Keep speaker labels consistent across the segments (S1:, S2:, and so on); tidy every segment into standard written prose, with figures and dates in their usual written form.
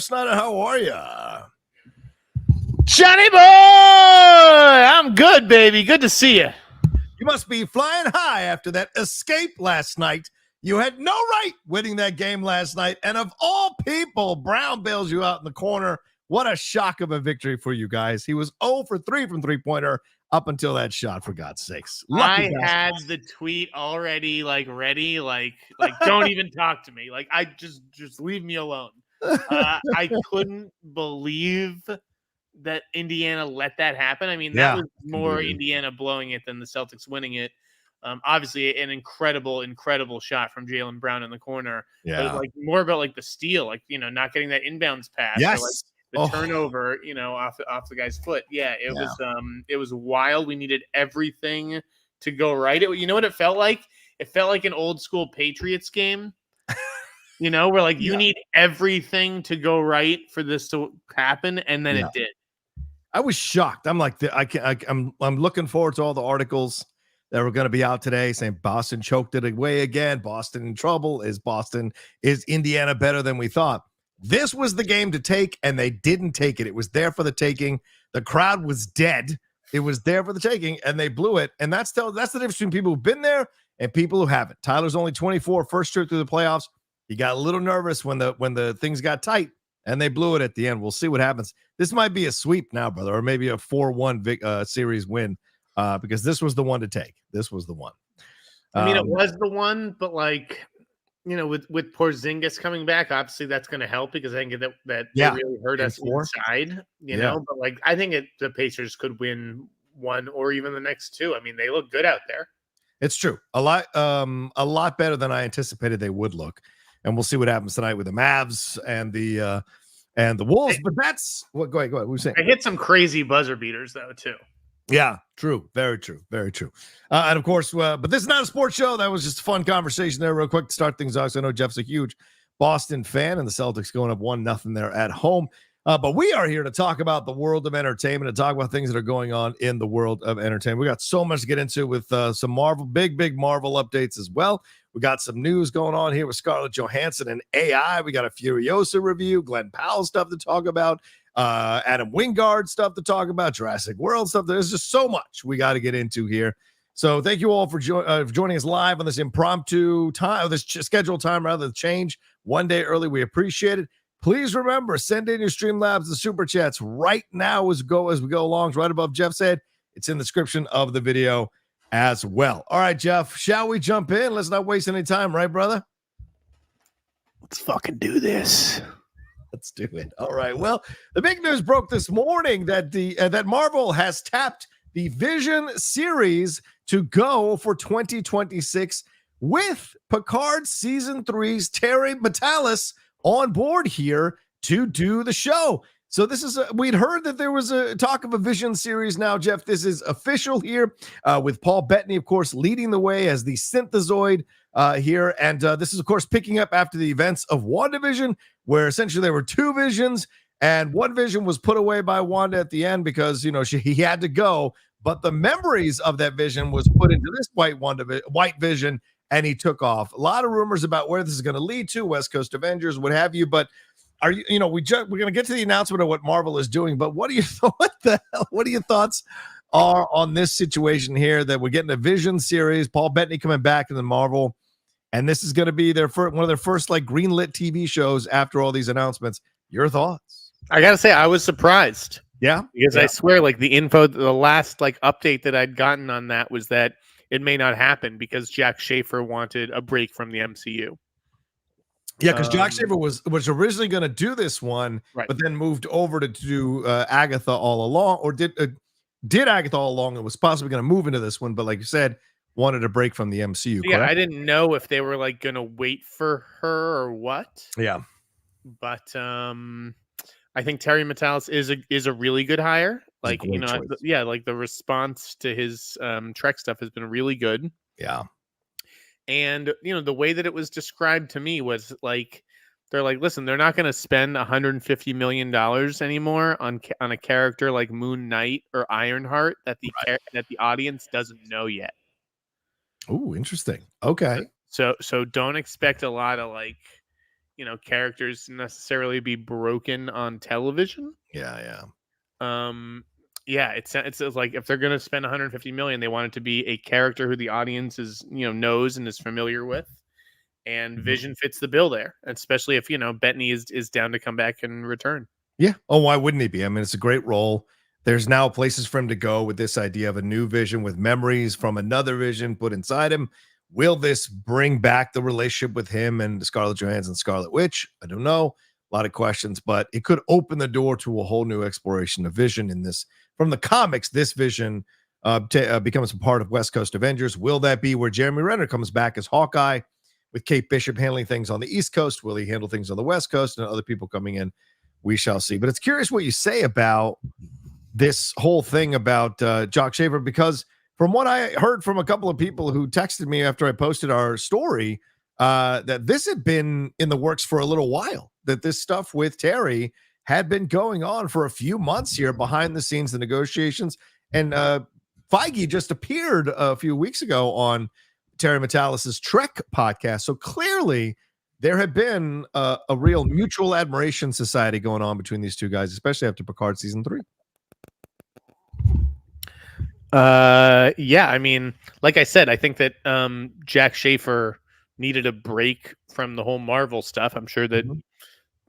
S1: Sneider. How are you?
S2: Johnny boy, I'm good, baby. Good to see you.
S1: You must be flying high after that escape last night. You had no right winning that game last night. And of all people, Brown bails you out in the corner. What a shock of a victory for you guys. He was 0 for 3 from three-pointer up until that shot, for God's sakes.
S2: I had the tweet already, ready. Don't even talk to me. I just leave me alone. I couldn't believe that Indiana let that happen. I mean, that was more Indiana blowing it than the Celtics winning it. Obviously, an incredible shot from Jaylen Brown in the corner.
S1: Yeah.
S2: But more about the steal, not getting that inbounds pass.
S1: Yes.
S2: Or, the turnover, off the guy's foot. Yeah, it was wild. We needed everything to go right. You know what it felt like? It felt like an old school Patriots game. Where you need everything to go right for this to happen, and then it did.
S1: I was shocked. I'm like, I'm looking forward to all the articles that were going to be out today saying Boston choked it away again. Boston in trouble. Is Indiana better than we thought? This was the game to take, and they didn't take it. It was there for the taking. The crowd was dead. It was there for the taking, and they blew it. And that's the difference between people who've been there and people who haven't. Tyler's only 24, first trip through the playoffs. He got a little nervous when the things got tight, and they blew it at the end. We'll see what happens. This might be a sweep now, brother, or maybe a 4-1 series win, because this was the one to take. This was the one.
S2: I mean, it was the one, but with Porzingis coming back, obviously that's going to help, because I think that really hurt us inside, know. But I think the Pacers could win one or even the next two. I mean, they look good out there.
S1: It's true. A lot better than I anticipated they would look. And we'll see what happens tonight with the Mavs and the Wolves. But that's what. Go ahead. What were you saying?
S2: I hit some crazy buzzer beaters though too.
S1: Yeah, true. Very true. Very true. And of course, but this is not a sports show. That was just a fun conversation there, real quick to start things off. So I know Jeff's a huge Boston fan, and the Celtics going up 1-0 there at home. But we are here to talk about the world of entertainment, and talk about things that are going on in the world of entertainment. We got so much to get into with some Marvel, big Marvel updates as well. We got some news going on here with Scarlett Johansson and AI. We got a Furiosa review, Glen Powell stuff to talk about, Adam Wingard stuff to talk about, Jurassic World stuff. There's just so much we got to get into here. So thank you all for joining us live on this impromptu time, this scheduled time, rather than change one day early. We appreciate it. Please remember, send in your Streamlabs and Super Chats right now as we go along. It's right above Jeff's head. It's in the description of the video as well. All right, Jeff, shall we jump in? Let's not waste any time, right, brother?
S2: Let's fucking do this.
S1: Let's do it. All right. Well, the big news broke this morning that that Marvel has tapped the Vision series to go for 2026 with Picard Season 3's Terry Matalas on board here to do the show. So this is we'd heard that there was a talk of a Vision series. Now, Jeff, this is official here with Paul Bettany, of course, leading the way as the synthezoid here. And this is, of course, picking up after the events of WandaVision, where essentially there were two visions, and one vision was put away by Wanda at the end because, he had to go. But the memories of that vision was put into this white vision, and he took off. A lot of rumors about where this is going to lead to, West Coast Avengers, what have you. But are you, we're going to get to the announcement of what Marvel is doing. But what are your thoughts are on this situation here, that we're getting a Vision series, Paul Bettany coming back in the Marvel, and this is going to be one of their first greenlit TV shows after all these announcements. Your thoughts?
S2: I got to say, I was surprised.
S1: Yeah.
S2: Because I swear, the info, the last update that I'd gotten on that was that it may not happen because Jack Schaefer wanted a break from the MCU.
S1: Yeah, because Jack Schaefer was originally going to do this one, right, but then moved over to do Agatha all along, or did Agatha all along, and was possibly going to move into this one, but like you said, wanted a break from the MCU.
S2: Yeah, correct? I didn't know if they were going to wait for her or what.
S1: Yeah,
S2: but I think Terry Matalas is a really good hire. The response to his Trek stuff has been really good.
S1: Yeah.
S2: And, the way that it was described to me was they're listen, they're not going to spend $150 million anymore on a character like Moon Knight or Ironheart that the audience doesn't know yet.
S1: Oh, interesting. Okay.
S2: So don't expect a lot of characters necessarily be broken on television.
S1: Yeah.
S2: Yeah, it's like if they're gonna spend 150 million, they want it to be a character who the audience is knows and is familiar with, and Vision fits the bill there, especially if Bettany is down to come back and return.
S1: Yeah. Oh, why wouldn't he be? I mean, it's a great role. There's now places for him to go with this idea of a new Vision with memories from another Vision put inside him. Will this bring back the relationship with him and Scarlett Johansson, Scarlet Witch? I don't know. A lot of questions, but it could open the door to a whole new exploration of Vision in this. From the comics, this Vision becomes a part of West Coast Avengers. Will that be where Jeremy Renner comes back as Hawkeye with Kate Bishop handling things on the East Coast? Will he handle things on the West Coast and other people coming in? We shall see. But it's curious what you say about this whole thing about Jock Schaefer, because from what I heard from a couple of people who texted me after I posted our story, that this had been in the works for a little while, that this stuff with Terry had been going on for a few months here behind the scenes, the negotiations. And Feige just appeared a few weeks ago on Terry Matalas' Trek podcast. So clearly there had been a real mutual admiration society going on between these two guys, especially after Picard season 3.
S2: Yeah, I mean, like I said, I think that Jack Schaefer needed a break from the whole Marvel stuff. I'm sure that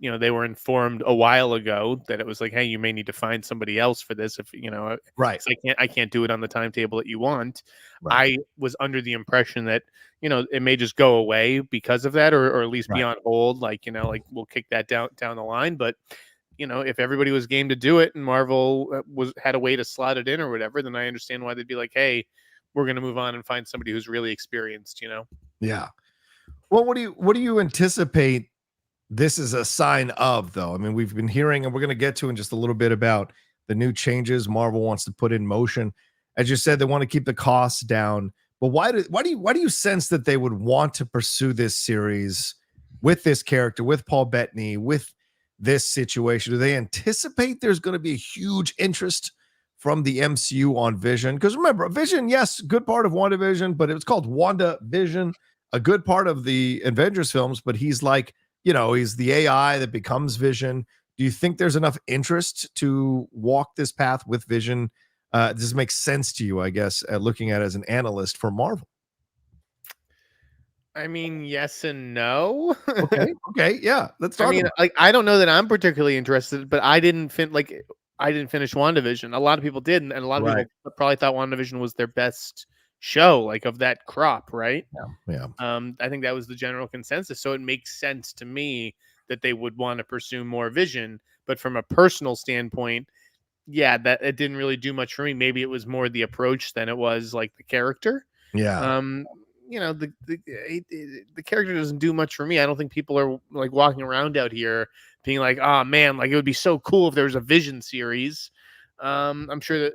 S2: they were informed a while ago that it was like, hey, you may need to find somebody else for this if
S1: Right.
S2: I can't do it on the timetable that you want.
S1: Right.
S2: I was under the impression that it may just go away because of that, or at least be on hold, like we'll kick that down the line. But if everybody was game to do it and Marvel had a way to slot it in or whatever, then I understand why they'd be like, hey, we're going to move on and find somebody who's really experienced,
S1: Yeah. Well, what do you anticipate this is a sign of, though? I mean, we've been hearing, and we're going to get to in just a little bit, about the new changes Marvel wants to put in motion. As you said, they want to keep the costs down. But why do you sense that they would want to pursue this series with this character, with Paul Bettany, with this situation? Do they anticipate there's going to be a huge interest from the MCU on Vision? Because remember, Vision, yes, good part of WandaVision, but it was called WandaVision, a good part of the Avengers films, but he's like, he's the AI that becomes Vision. Do you think there's enough interest to walk this path with Vision? Does this make sense to you, I guess, looking at it as an analyst for Marvel?
S2: I mean, yes and no.
S1: Okay, yeah. Let's talk.
S2: I don't know that I'm particularly interested, but I didn't finish WandaVision. A lot of people did, and a lot of people probably thought WandaVision was their best show, like of that crop, right?
S1: Yeah.
S2: I think that was the general consensus. So it makes sense to me that they would want to pursue more Vision. But from a personal standpoint, yeah, that it didn't really do much for me. Maybe it was more the approach than it was like the character.
S1: Yeah.
S2: The character doesn't do much for me. I don't think people are like walking around out here being like, oh man, like it would be so cool if there was a Vision series. I'm sure that,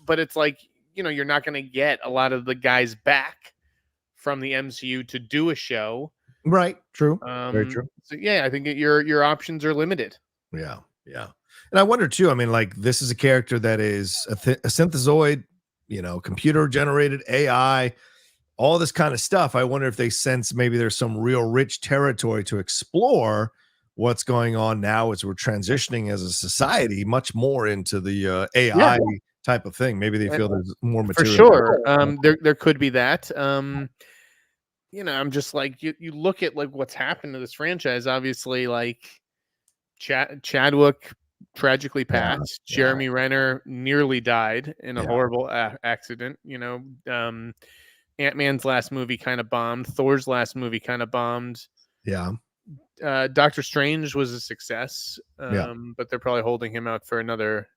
S2: but it's like, you're not going to get a lot of the guys back from the MCU to do a show.
S1: Right. True. Very true.
S2: So yeah, I think your options are limited.
S1: Yeah. And I wonder too, I mean, like, this is a character that is a synthezoid, computer generated AI, all this kind of stuff. I wonder if they sense maybe there's some real rich territory to explore what's going on now as we're transitioning as a society much more into the AI type of thing. Maybe they feel there's more material.
S2: For sure. There could be that. I'm just like, you look at like what's happened to this franchise. Obviously, like Chadwick tragically passed. Jeremy Renner nearly died in a horrible accident. Ant-Man's last movie kind of bombed. Thor's last movie kind of bombed.
S1: Yeah.
S2: Doctor Strange was a success. But they're probably holding him out for another,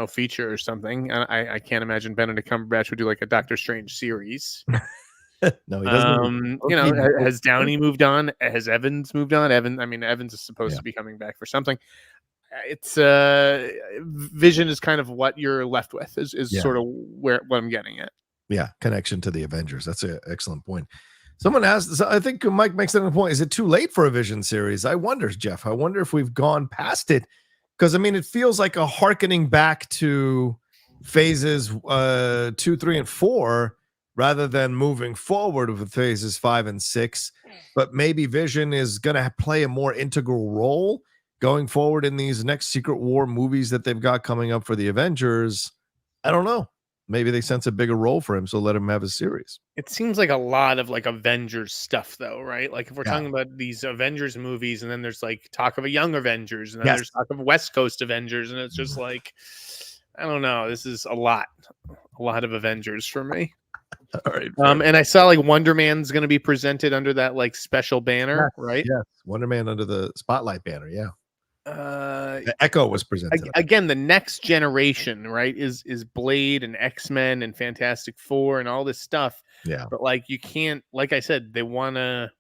S2: feature or something. I can't imagine Benedict Cumberbatch would do like a Doctor Strange series.
S1: No, he doesn't.
S2: Has Downey moved on? Has Evans moved on? Evans is supposed to be coming back for something. It's Vision is kind of what you're left with is sort of what I'm getting at.
S1: Yeah, connection to the Avengers. That's an excellent point. Someone asked, I think Mike makes that a point. Is it too late for a Vision series? I wonder, Jeff. I wonder if we've gone past it. Because, it feels like a hearkening back to phases 2, 3, and 4, rather than moving forward with phases 5 and 6. But maybe Vision is going to play a more integral role going forward in these next Secret War movies that they've got coming up for the Avengers. I don't know. Maybe they sense a bigger role for him, so let him have a series.
S2: It seems like a lot of like Avengers stuff, though, right? Like if we're
S1: Yeah.
S2: talking about these Avengers movies, and then there's like talk of a young Avengers, and then
S1: Yes.
S2: there's talk of West Coast Avengers, and it's just like, I don't know. This is a lot of Avengers for me.
S1: All right.
S2: And I saw like Wonder Man's going to be presented under that like special banner, right?
S1: Yes. Wonder Man under the spotlight banner. Yeah.
S2: Uh,
S1: The Echo was presented.
S2: again, the next generation, right, is Blade and X-Men and Fantastic Four and all this stuff.
S1: Yeah.
S2: But like you can't, like I said, they wanna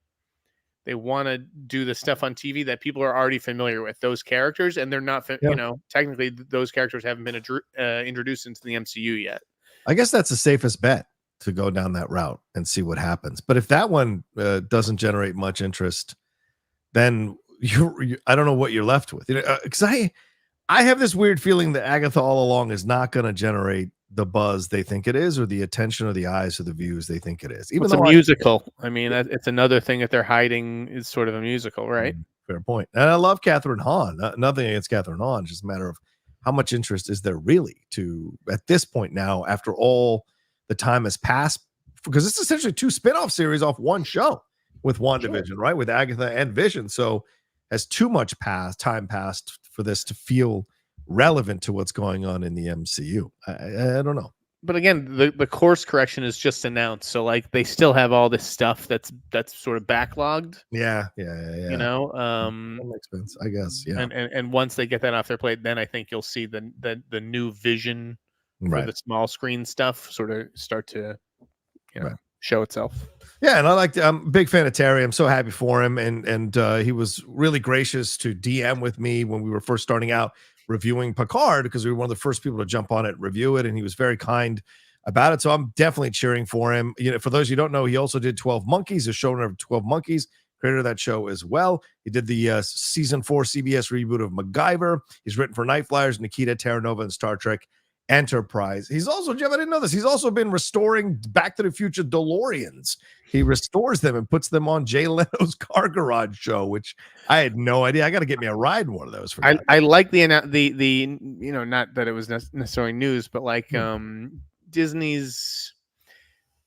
S2: do the stuff on TV that people are already familiar with, those characters, and they're not, you know, technically those characters haven't been introduced into the MCU yet.
S1: I guess that's the safest bet, to go down that route and see what happens. But if that one doesn't generate much interest, then I don't know what you're left with. Because I have this weird feeling that Agatha all along is not going to generate the buzz they think it is, or the attention or the eyes or the views they think it is. Even
S2: it's a musical. I mean, it's another thing that they're hiding is sort of a musical, right?
S1: Fair point. And I love Catherine Hahn. Nothing against Catherine Hahn. It's just a matter of how much interest is there really at this point now, after all the time has passed, because it's essentially 2 spin-off series off one show with WandaVision, right? With Agatha and Vision. So has too much time passed for this to feel relevant to what's going on in the MCU. I don't know.
S2: But again, the course correction is just announced, so like they still have all this stuff that's sort of backlogged.
S1: Yeah.
S2: You know,
S1: that makes sense, I guess. Yeah.
S2: And once they get that off their plate, then I think you'll see the new vision for the small screen stuff sort of start to, show itself.
S1: Yeah, and I'm a big fan of Terry. I'm so happy for him, and he was really gracious to DM with me when we were first starting out reviewing Picard, because we were one of the first people to jump on it and review it, and he was very kind about it. So I'm definitely cheering for him. For those you don't know, he also did 12 Monkeys, a showrunner of 12 Monkeys, creator of that show as well. He did the season 4 CBS reboot of MacGyver. He's written for Night Flyers, Nikita, Terra Nova, and Star Trek Enterprise. He's also, Jeff, I didn't know this, he's also been restoring Back to the Future DeLoreans. He restores them and puts them on Jay Leno's Car Garage show, which I had no idea. I got to get me a ride in one of those.
S2: I like the not that it was necessarily news, but like Disney's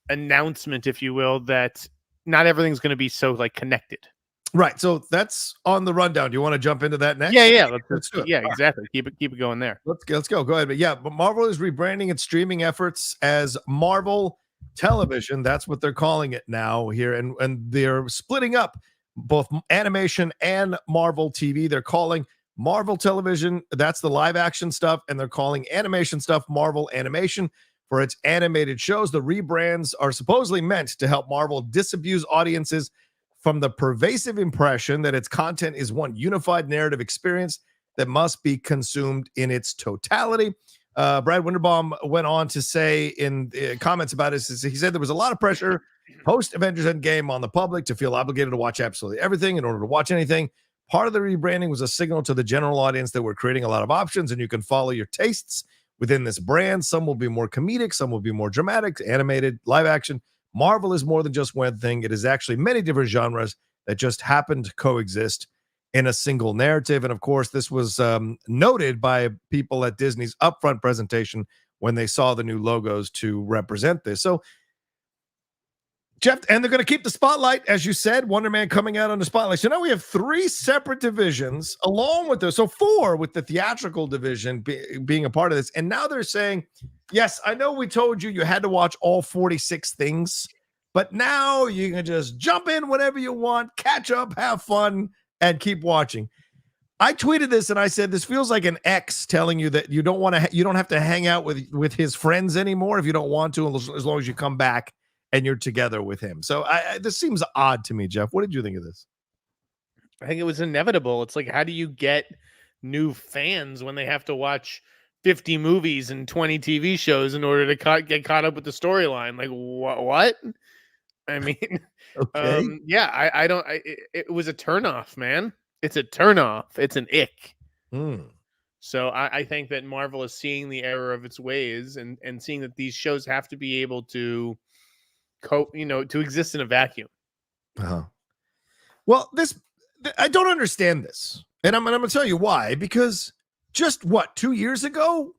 S2: announcement, if you will, that not everything's going to be so like connected.
S1: Right. So that's on the rundown. Do you want to jump into that next?
S2: Yeah.
S1: Let's do it.
S2: Yeah, exactly. Keep it going there.
S1: Let's go. Go ahead. But yeah, but Marvel is rebranding its streaming efforts as Marvel Television. That's what they're calling it now here. And they're splitting up both animation and Marvel TV. They're calling Marvel Television, that's the live action stuff, and they're calling animation stuff Marvel Animation for its animated shows. The rebrands are supposedly meant to help Marvel disabuse audiences from the pervasive impression that its content is one unified narrative experience that must be consumed in its totality. Brad Winderbaum went on to say in comments about it, he said there was a lot of pressure post Avengers Endgame on the public to feel obligated to watch absolutely everything in order to watch anything. Part of the rebranding was a signal to the general audience that we're creating a lot of options and you can follow your tastes within this brand. Some will be more comedic, some will be more dramatic, animated, live action. Marvel is more than just one thing. It is actually many different genres that just happen to coexist in a single narrative. And of course, this was noted by people at Disney's upfront presentation when they saw the new logos to represent this. So, Jeff, and they're going to keep the spotlight, as you said, Wonder Man coming out on the spotlight. So now we have 3 separate divisions along with this. So 4 with the theatrical division being a part of this. And now they're saying, yes, I know we told you had to watch all 46 things, but now you can just jump in whenever you want, catch up, have fun, and keep watching. I tweeted this and I said, this feels like an ex telling you that you don't have to hang out with his friends anymore if you don't want to, as long as you come back and you're together with him. So this seems odd to me, Jeff. What did you think of this?
S2: I think it was inevitable. It's like, how do you get new fans when they have to watch 50 movies and 20 TV shows in order to get caught up with the storyline? Like, what? I mean,
S1: okay.
S2: It was a turnoff, man. It's a turnoff. It's an ick. So I think that Marvel is seeing the error of its ways and seeing that these shows have to be able to to exist in a vacuum.
S1: Uh-huh. Well, I don't understand this. And I'm going to tell you why. Because just 2 years ago,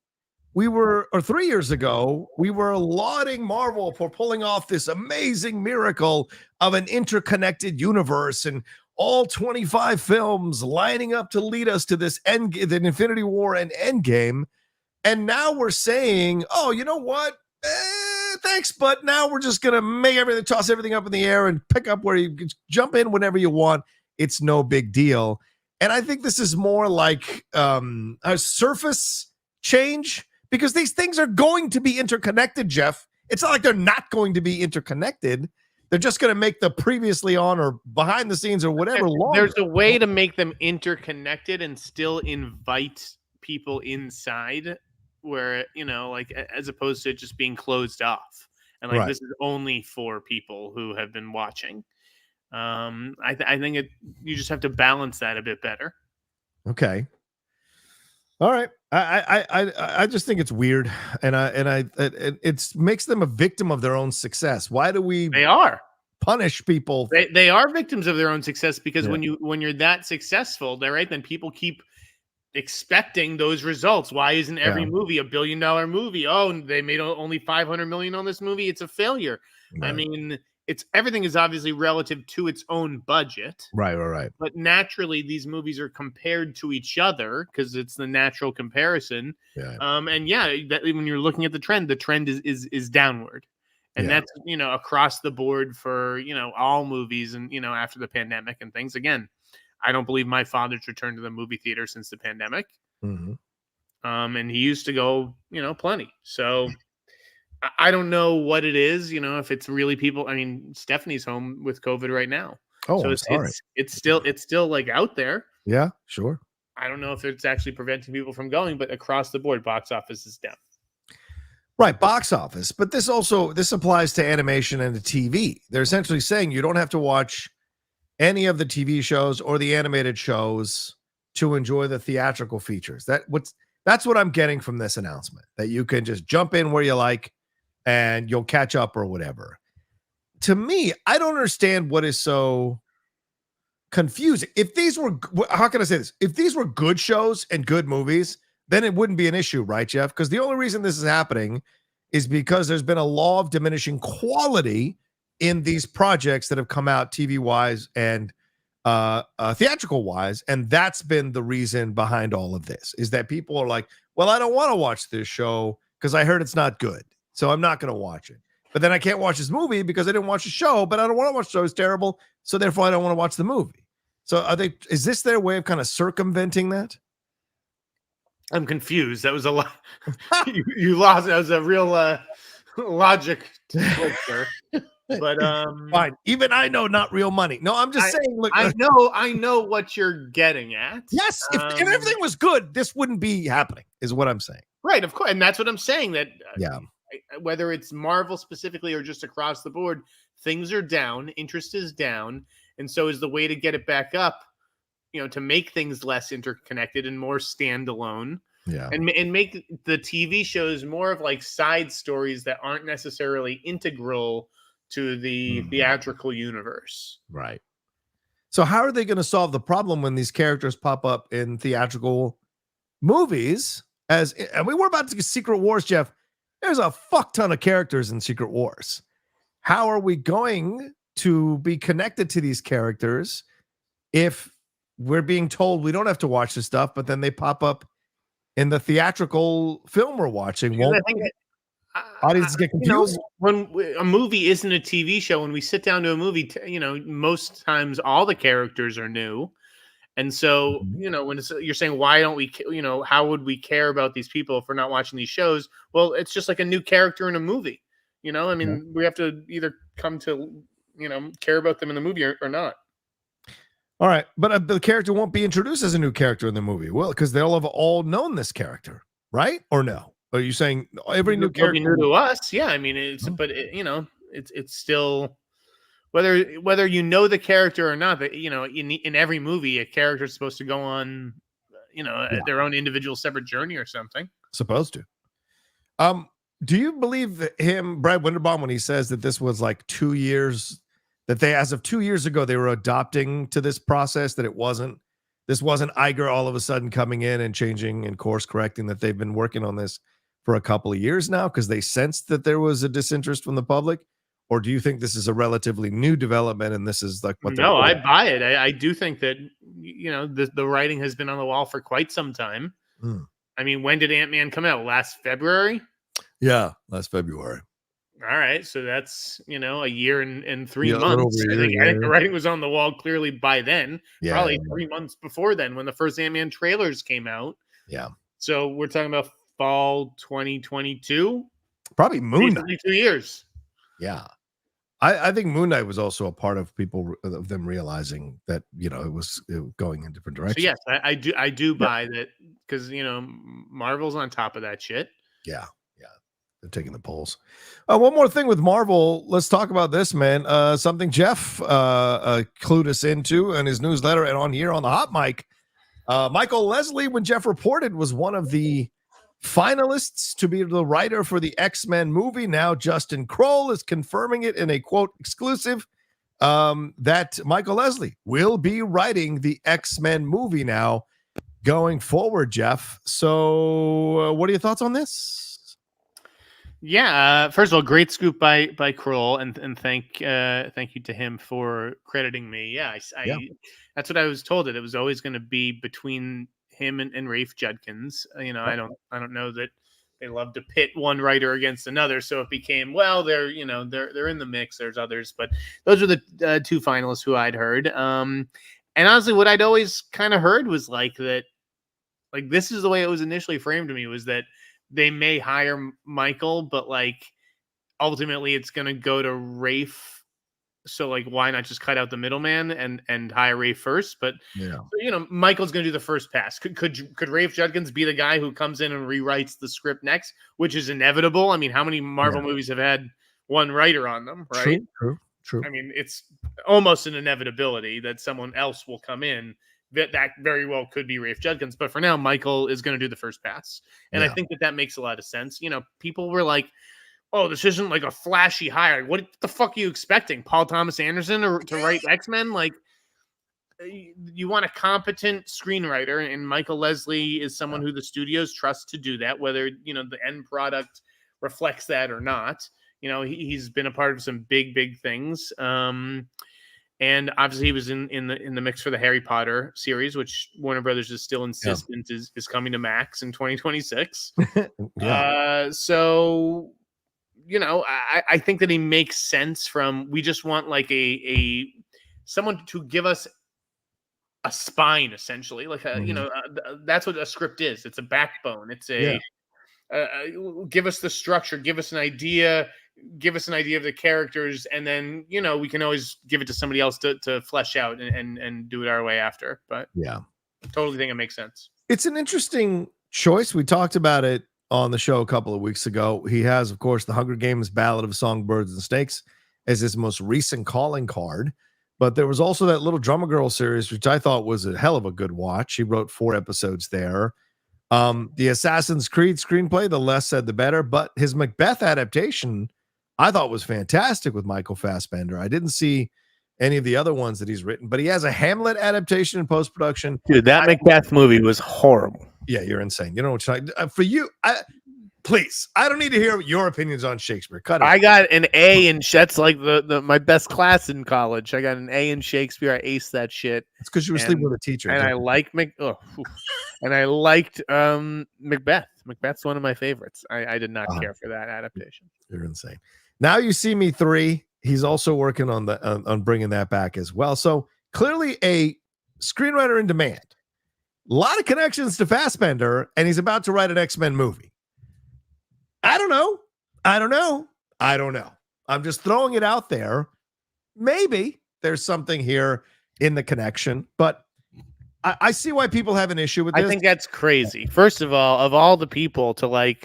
S1: or 3 years ago, we were lauding Marvel for pulling off this amazing miracle of an interconnected universe and all 25 films lining up to lead us to this the Infinity War and Endgame. And now we're saying, oh, you know what? Thanks, but now we're just going to toss everything up in the air and pick up where you can jump in whenever you want. It's no big deal. And I think this is more like a surface change, because these things are going to be interconnected, Jeff. It's not like they're not going to be interconnected. They're just going to make the previously on or behind the scenes or whatever longer.
S2: There's a way to make them interconnected and still invite people inside, where, like, as opposed to it just being closed off. And like, this is only for people who have been watching. I think you just have to balance that a bit better.
S1: Okay. All right. I just think it's weird, and it makes them a victim of their own success. Why do we?
S2: They are
S1: punish people.
S2: They are victims of their own success, because when you're that successful, then people keep expecting those results. Why isn't every movie a $1 billion movie? Oh, they made only 500 million on this movie. It's a failure. Right. I mean, everything is obviously relative to its own budget.
S1: Right. But
S2: naturally, these movies are compared to each other because it's the natural comparison.
S1: Yeah.
S2: When you're looking at the trend is downward. And that's, across the board for, all movies and, after the pandemic and things. Again, I don't believe my father's returned to the movie theater since the pandemic.
S1: Mm-hmm.
S2: And he used to go, plenty. So I don't know what it is, if it's really people. I mean, Stephanie's home with COVID right now.
S1: Oh,
S2: so it's still like out there.
S1: Yeah, sure.
S2: I don't know if it's actually preventing people from going, but across the board, box office is down.
S1: Right, box office. But this applies to animation and to TV. They're essentially saying you don't have to watch any of the TV shows or the animated shows to enjoy the theatrical features. That's what I'm getting from this announcement, that you can just jump in where you like and you'll catch up or whatever. To me, I don't understand what is so confusing. How can I say this? If these were good shows and good movies, then it wouldn't be an issue, right, Jeff? Because the only reason this is happening is because there's been a law of diminishing quality in these projects that have come out TV-wise and theatrical-wise, and that's been the reason behind all of this, is that people are like, well, I don't want to watch this show because I heard it's not good, so I'm not going to watch it. But then I can't watch this movie because I didn't watch the show, but I don't want to watch the show, it's terrible, so therefore I don't want to watch the movie. So is this their way of kind of circumventing that?
S2: I'm confused. That was a lot. you lost. That was a real logic twister. But
S1: fine. Even I know not real money. No, I'm just saying. Look,
S2: I know what you're getting at.
S1: Yes, if everything was good, this wouldn't be happening. Is what I'm saying.
S2: Right, of course, and that's what I'm saying. That whether it's Marvel specifically or just across the board, things are down. Interest is down, and so is the way to get it back up. To make things less interconnected and more standalone.
S1: Yeah.
S2: And make the TV shows more of like side stories that aren't necessarily integral to the theatrical universe.
S1: Right. So how are they going to solve the problem when these characters pop up in theatrical movies? And we were about to get Secret Wars, Jeff. There's a fuck ton of characters in Secret Wars. How are we going to be connected to these characters if we're being told we don't have to watch this stuff, but then they pop up in the theatrical film we're watching? Audiences get confused.
S2: When a movie isn't a TV show, when we sit down to a movie, most times all the characters are new. And so, when you're saying, why don't we, how would we care about these people if we're not watching these shows? Well, it's just like a new character in a movie. We have to either come to, care about them in the movie or not.
S1: All right, but the character won't be introduced as a new character in the movie, because they'll have all known this character, right? Or no? Are you saying every new character
S2: new to us? Yeah, I mean, it's still whether the character or not. That in every movie, a character is supposed to go on, their own individual separate journey or something.
S1: Supposed to. Do you believe him, Brad Winderbaum, when he says that this was like 2 years, that they, as of 2 years ago, they were adopting to this process, that this wasn't Iger all of a sudden coming in and changing and course correcting, that they've been working on this for a couple of years now because they sensed that there was a disinterest from the public? Or do you think this is a relatively new development and this is like what
S2: No, I buy it. I do think that, the writing has been on the wall for quite some time. I mean, when did Ant-Man come out? Last February?
S1: Yeah, last February.
S2: All right, so that's a year and 3 months. I think the writing was on the wall clearly by then. Yeah, probably 3 months before then, when the first Ant-Man trailers came out.
S1: Yeah.
S2: So we're talking about fall 2022.
S1: Probably Moon Knight.
S2: 2 years.
S1: Yeah. I think Moon Knight was also a part of them realizing that it was going in different directions.
S2: So yes, I do buy that, because Marvel's on top of that shit.
S1: Yeah, they're taking the polls. One more thing with Marvel, let's talk about this, man. Something Jeff clued us into in his newsletter and on here on the hot mic. Michael Lesslie, when Jeff reported, was one of the finalists to be the writer for the X-Men movie. Now Justin Kroll is confirming it in a quote exclusive that Michael Lesslie will be writing the X-Men movie now going forward, Jeff. So what are your thoughts on this?
S2: Yeah, first of all, great scoop by Kroll, and thank you to him for crediting me. Yeah, that's what I was told, that it was always going to be between him and Rafe Judkins. I don't know that they love to pit one writer against another, so it became, well, they're in the mix. There's others, but those are the two finalists who I'd heard. And honestly, what I'd always kind of heard was that this is the way it was initially framed to me, was that they may hire Michael, but ultimately it's going to go to Rafe. So why not just cut out the middleman and hire Rafe first? But Michael's going to do the first pass. Could Rafe Judkins be the guy who comes in and rewrites the script next, which is inevitable? I mean, how many Marvel movies have had one writer on them, right?
S1: True.
S2: I mean, it's almost an inevitability that someone else will come in. That very well could be Rafe Judkins, but for now, Michael is going to do the first pass, and I think that makes a lot of sense. People were like, "Oh, this isn't like a flashy hire. What the fuck are you expecting? Paul Thomas Anderson to write X-Men? You want a competent screenwriter, and Michael Lesslie is someone who the studios trust to do that, whether the end product reflects that or not. He's been a part of some big things." And obviously, he was in the mix for the Harry Potter series, which Warner Brothers is still insistent is coming to Max in 2026. So, I think that he makes sense. We just want a someone to give us a spine, essentially. That's what a script is. It's a backbone. It's give us the structure, give us an idea. Give us an idea of the characters, and then we can always give it to somebody else to flesh out and do it our way after. But
S1: yeah,
S2: totally think it makes sense.
S1: It's an interesting choice. We talked about it on the show a couple of weeks ago. He has, of course, the Hunger Games Ballad of Songbirds and Snakes as his most recent calling card, but there was also that Little Drummer Girl series, which I thought was a hell of a good watch. He wrote 4 episodes there. The Assassin's Creed screenplay, the less said the better, but his Macbeth adaptation I thought was fantastic with Michael Fassbender. I didn't see any of the other ones that he's written, but he has a Hamlet adaptation in post-production.
S2: Dude, that Macbeth movie was horrible.
S1: Yeah, you're insane. You know what you're talking for you. Please, I don't need to hear your opinions on Shakespeare. Cut it.
S2: I got an A in that's like my best class in college. I got an A in Shakespeare. I aced that shit.
S1: It's because you were sleeping with a teacher.
S2: And I like and I liked Macbeth. Macbeth's one of my favorites. I did not care for that adaptation.
S1: You're insane. Now You See Me 3. He's also working on on bringing that back as well. So clearly a screenwriter in demand. A lot of connections to Fassbender, and he's about to write an X-Men movie. I don't know. I'm just throwing it out there. Maybe there's something here in the connection, but I see why people have an issue with this.
S2: I think that's crazy. First of all the people to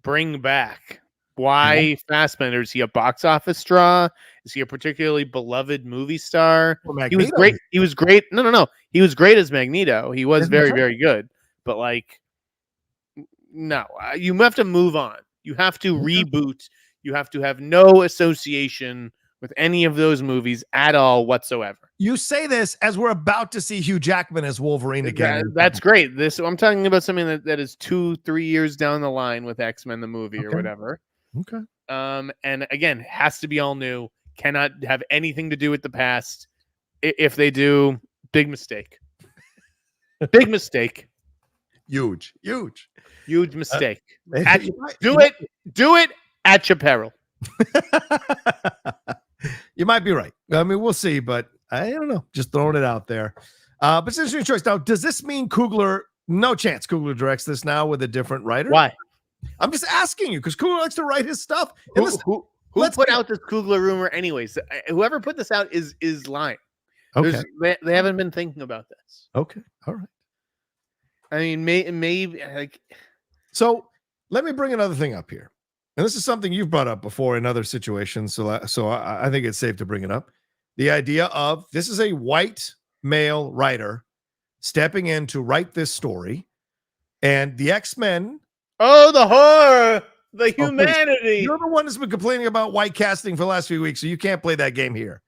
S2: bring back, why Fassbender? Is he a box office draw? Is he a particularly beloved movie star? He was great. No. He was great as Magneto. He was very, very good. But no, you have to move on. You have to reboot. You have to have no association with any of those movies at all whatsoever.
S1: You say this as we're about to see Hugh Jackman as Wolverine again.
S2: That's great. I'm talking about something that is 2-3 years down the line with X-Men the movie or whatever.
S1: Okay.
S2: And again, has to be all new. Cannot have anything to do with the past. If they do, big mistake. Big mistake.
S1: Huge
S2: Mistake.
S1: Do
S2: it at your peril.
S1: You might be right. I mean, we'll see, but I don't know. Just throwing it out there. But it's an interesting choice. Now, does this mean Coogler? No chance Coogler directs this now with a different writer.
S2: Why?
S1: I'm just asking you because Coogler likes to write his stuff.
S2: Who put out this Coogler rumor anyways? Whoever put this out is lying.
S1: Okay.
S2: They haven't been thinking about this.
S1: Okay. All right.
S2: I mean, maybe like.
S1: So let me bring another thing up here. And this is something you've brought up before in other situations. So I think it's safe to bring it up. The idea of this is a white male writer stepping in to write this story. And the X-Men.
S2: Oh, the horror, the humanity.
S1: You're the one that's been complaining about white casting for the last few weeks, so you can't play that game here.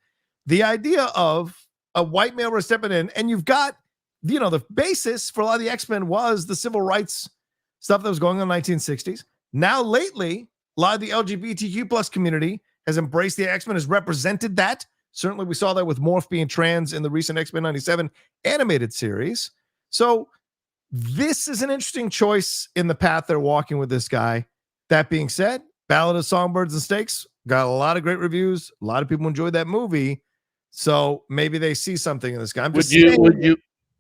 S1: The idea of a white male stepping in, and you've got, the basis for a lot of the X-Men was the civil rights stuff that was going on in the 1960s. Now, lately, a lot of the LGBTQ plus community has embraced the X-Men, has represented that. Certainly, we saw that with Morph being trans in the recent X-Men 97 animated series. So this is an interesting choice in the path they're walking with this guy. That being said, Ballad of Songbirds and Snakes got a lot of great reviews. A lot of people enjoyed that movie. So maybe they see something in this guy.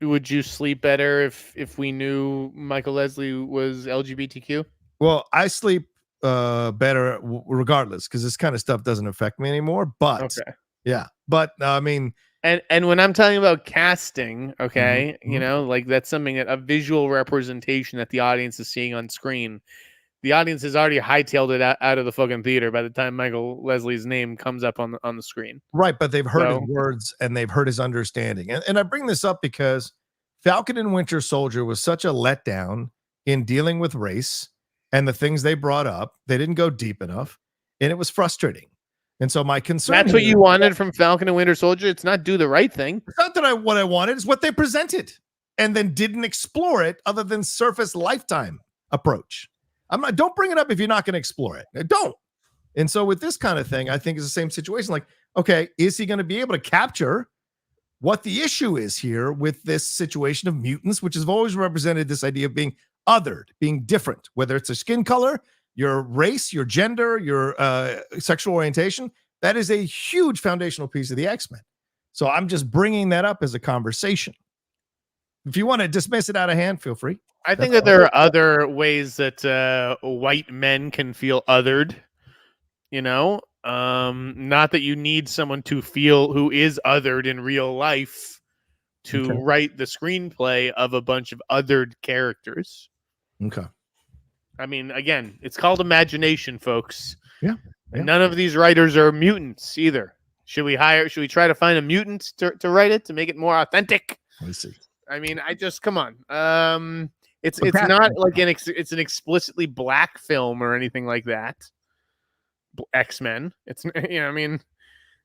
S2: Would you sleep better if we knew Michael Lesslie was LGBTQ?
S1: Well, I sleep better regardless because this kind of stuff doesn't affect me anymore. But
S2: okay.
S1: Yeah, but I mean,
S2: and when I'm talking about casting, okay, like that's something that a visual representation that the audience is seeing on screen. The audience has already hightailed it out of the fucking theater by the time Michael Leslie's name comes up on the screen.
S1: Right, but they've heard his words and they've heard his understanding. And I bring this up because Falcon and Winter Soldier was such a letdown in dealing with race and the things they brought up. They didn't go deep enough, and it was frustrating. And so my concern—
S2: That's what you wanted from Falcon and Winter Soldier. It's not do the right thing.
S1: It's not that what I wanted. It's what they presented and then didn't explore it other than surface Lifetime approach. Don't bring it up if you're not going to explore it. Don't. And so with this kind of thing, I think it's the same situation. Like, okay, is he going to be able to capture what the issue is here with this situation of mutants, which has always represented this idea of being othered, being different, whether it's a skin color, your race, your gender, your sexual orientation. That is a huge foundational piece of the X-Men. So I'm just bringing that up as a conversation. If you want to dismiss it out of hand, feel free.
S2: I think that there are other ways that white men can feel othered, not that you need someone to feel who is othered in real life to write the screenplay of a bunch of othered characters.
S1: Okay.
S2: I mean, again, it's called imagination, folks.
S1: Yeah.
S2: And none of these writers are mutants either. Should we try to find a mutant to write it to make it more authentic?
S1: Let's see.
S2: I mean, come on. It's not like it's an explicitly black film or anything like that. X-Men. It's I mean,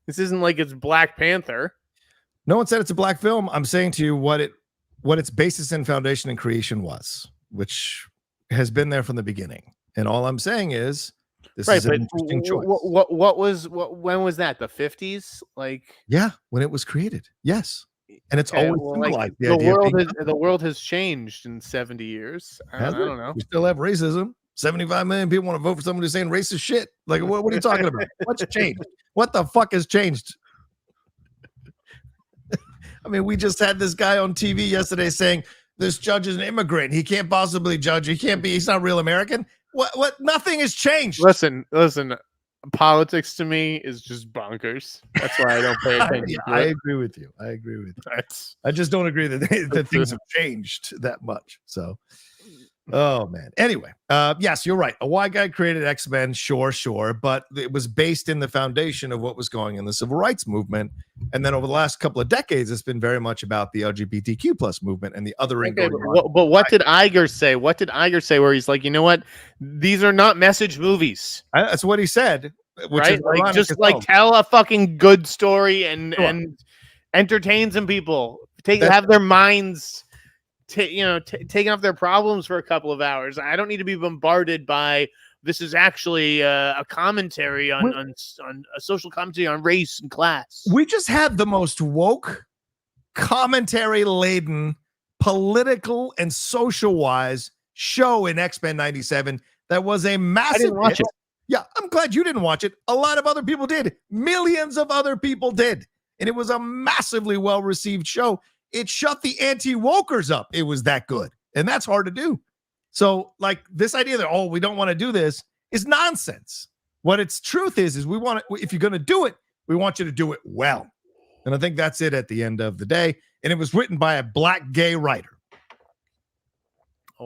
S2: this isn't like it's Black Panther.
S1: No one said it's a black film. I'm saying to you what its basis and foundation and creation was, which has been there from the beginning. And all I'm saying is this is an interesting choice.
S2: When was that? The 50s? Like,
S1: yeah, when it was created. Yes. And it's always symbolized
S2: the world has changed in 70 years. I don't know.
S1: We still have racism. 75 million people want to vote for someone who's saying racist shit. Like, what are you talking about? What's changed? What the fuck has changed? I mean, we just had this guy on TV yesterday saying this judge is an immigrant. He can't possibly judge. He's not real American. What? Nothing has changed.
S2: Listen. Politics to me is just bonkers. That's why I don't pay attention.
S1: I agree with you. I just don't agree that things have changed that much. So, Oh man. Anyway, yes, you're right. A white guy created X-Men, sure, but it was based in the foundation of what was going in the civil rights movement. And then over the last couple of decades, it's been very much about the LGBTQ plus movement and the othering
S2: Okay,
S1: going on.
S2: but what did Iger say? What did Iger say? Where he's like, you know what? These are not message movies,
S1: That's what he said. Which
S2: right?
S1: is
S2: Like,
S1: ironic
S2: just
S1: as
S2: like
S1: well.
S2: tell a fucking good story and
S1: Sure.
S2: and entertain some people.
S1: That's-
S2: Have their minds. Taking off their problems for a couple of hours. I don't need to be bombarded by this is actually a commentary on a social commentary on race and class.
S1: We just had the most woke, commentary laden, political and social wise show in X-Men 97 that was a massive.
S2: I didn't watch it.
S1: Yeah, I'm glad you didn't watch it. A lot of other people did. Millions of other people did. And it was a massively well-received show. It shut the anti-wokers up. It was that good. And that's hard to do. So, like, this idea that, we don't want to do this is nonsense. What its truth is we want to, if you're going to do it, we want you to do it well. And I think that's it at the end of the day. And it was written by a black gay writer.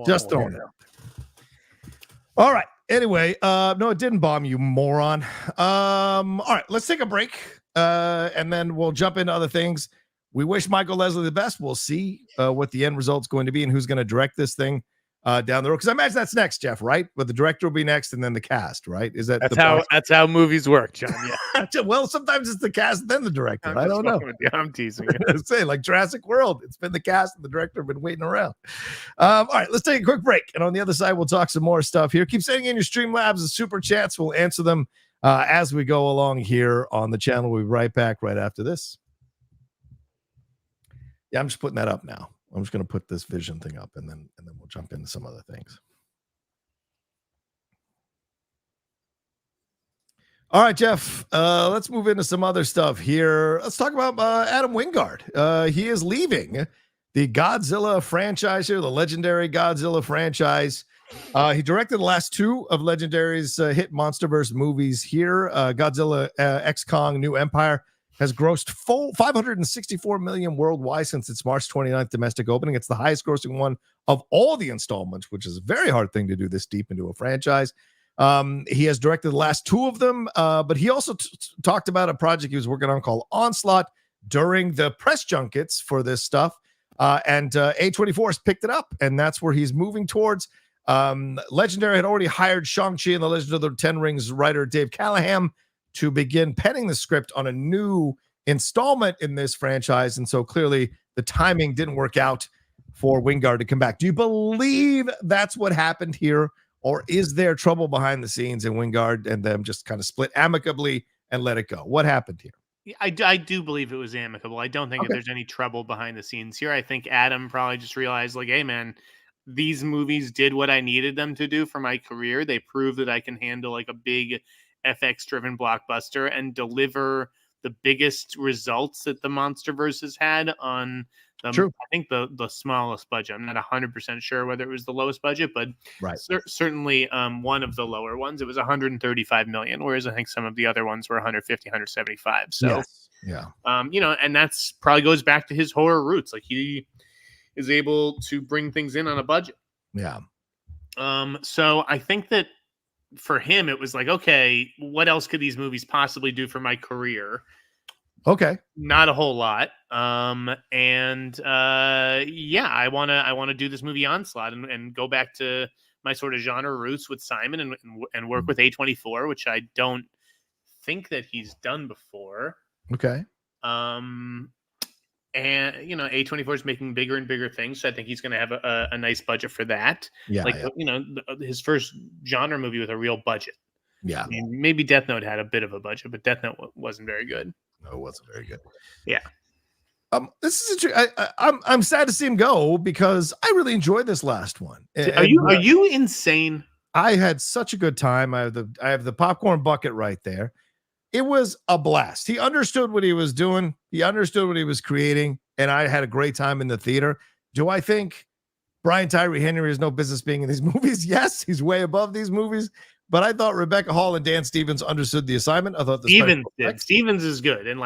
S1: Just throwing it out there. All right. Anyway, no, it didn't bomb, you moron. All right, let's take a break. And then we'll jump into other things. We wish Michael Lesslie the best. We'll see what the end result's going to be and who's going to direct this thing down the road. Because I imagine that's next, Jeff, right? But the director will be next, and then the cast, right? Is that
S2: that's how movies work, John? Yeah.
S1: Well, sometimes it's the cast, then the director. I don't know.
S2: I'm teasing
S1: you. Say like Jurassic World, it's been the cast and the director have been waiting around. All right, let's take a quick break, and on the other side, we'll talk some more stuff here. Keep sending in your Streamlabs and super chats. We'll answer them as we go along here on the channel. We'll be right back right after this. Yeah, I'm just putting that up now. I'm just going to put this vision thing up, and then we'll jump into some other things. All right, Jeff, let's move into some other stuff here. Let's talk about Adam Wingard. He is leaving the Godzilla franchise here, the legendary Godzilla franchise. He directed the last two of Legendary's hit Monsterverse movies here. Godzilla X Kong New Empire has grossed full $564 million worldwide since its March 29th domestic opening. It's the highest grossing one of all the installments, which is a very hard thing to do this deep into a franchise. He has directed the last two of them, but he also talked about a project he was working on called Onslaught during the press junkets for this stuff. And A24 has picked it up, and that's where he's moving towards. Legendary had already hired Shang-Chi and the Legend of the Ten Rings writer Dave Callahan to begin penning the script on a new installment in this franchise. And so clearly the timing didn't work out for Wingard to come back. Do you believe that's what happened here? Or is there trouble behind the scenes in Wingard and them just kind of split amicably and let it go? What happened here?
S2: I do believe it was amicable. I don't think that there's any trouble behind the scenes here. I think Adam probably just realized, like, hey, man, these movies did what I needed them to do for my career. They proved that I can handle like a big FX-driven blockbuster and deliver the biggest results that the Monsterverse has had on I think the smallest budget. I'm not 100% sure whether it was the lowest budget, but certainly one of the lower ones. It was 135 million, whereas I think some of the other ones were 150, 175. So, and that's probably goes back to his horror roots. Like, he is able to bring things in on a budget.
S1: Yeah.
S2: So I think that for him, it was like, okay, what else could these movies possibly do for my career?
S1: Okay.
S2: Not a whole lot. I want to do this movie Onslaught and go back to my sort of genre roots with Simon and work with A24, which I don't think that he's done before.
S1: Okay.
S2: And A24 is making bigger and bigger things, so I think he's going to have a nice budget for that.
S1: Yeah,
S2: his first genre movie with a real budget.
S1: Yeah,
S2: I mean, maybe Death Note had a bit of a budget, but Death Note wasn't very good.
S1: No, it wasn't very good.
S2: Yeah.
S1: This is I'm sad to see him go because I really enjoyed this last one.
S2: Are you insane?
S1: I had such a good time. I have the popcorn bucket right there. It was a blast. He understood what he was doing. He understood what he was creating, and I had a great time in the theater. Do I think Brian Tyree Henry has no business being in these movies? Yes, he's way above these movies. But I thought Rebecca Hall and Dan Stevens understood the assignment. I thought
S2: Stevens is good, and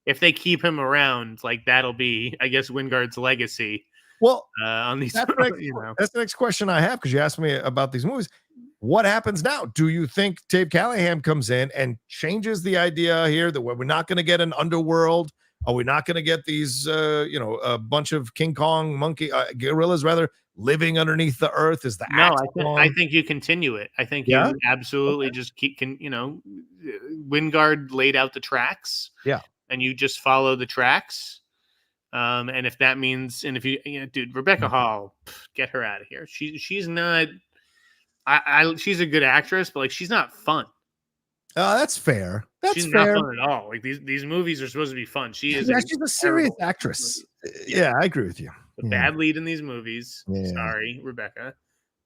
S2: if they keep him around, like, that'll be, I guess, Wingard's legacy.
S1: Well,
S2: on these.
S1: that's the next question I have, because you asked me about these movies. What happens now? Do you think Dave Callahan comes in and changes the idea here that we're not going to get an underworld? Are we not going to get these, a bunch of King Kong gorillas rather living underneath the earth? Is the
S2: I think you continue it. I think you absolutely just Wingard laid out the tracks.
S1: Yeah.
S2: And you just follow the tracks. And if that means, and if dude, Rebecca Hall, get her out of here. She's not, she's a good actress, but like, she's not fun.
S1: That's fair. She's
S2: not fun at all. Like these movies are supposed to be fun. She's a
S1: serious actress. Yeah, I agree with you.
S2: The bad lead in these movies. Yeah. Sorry, Rebecca.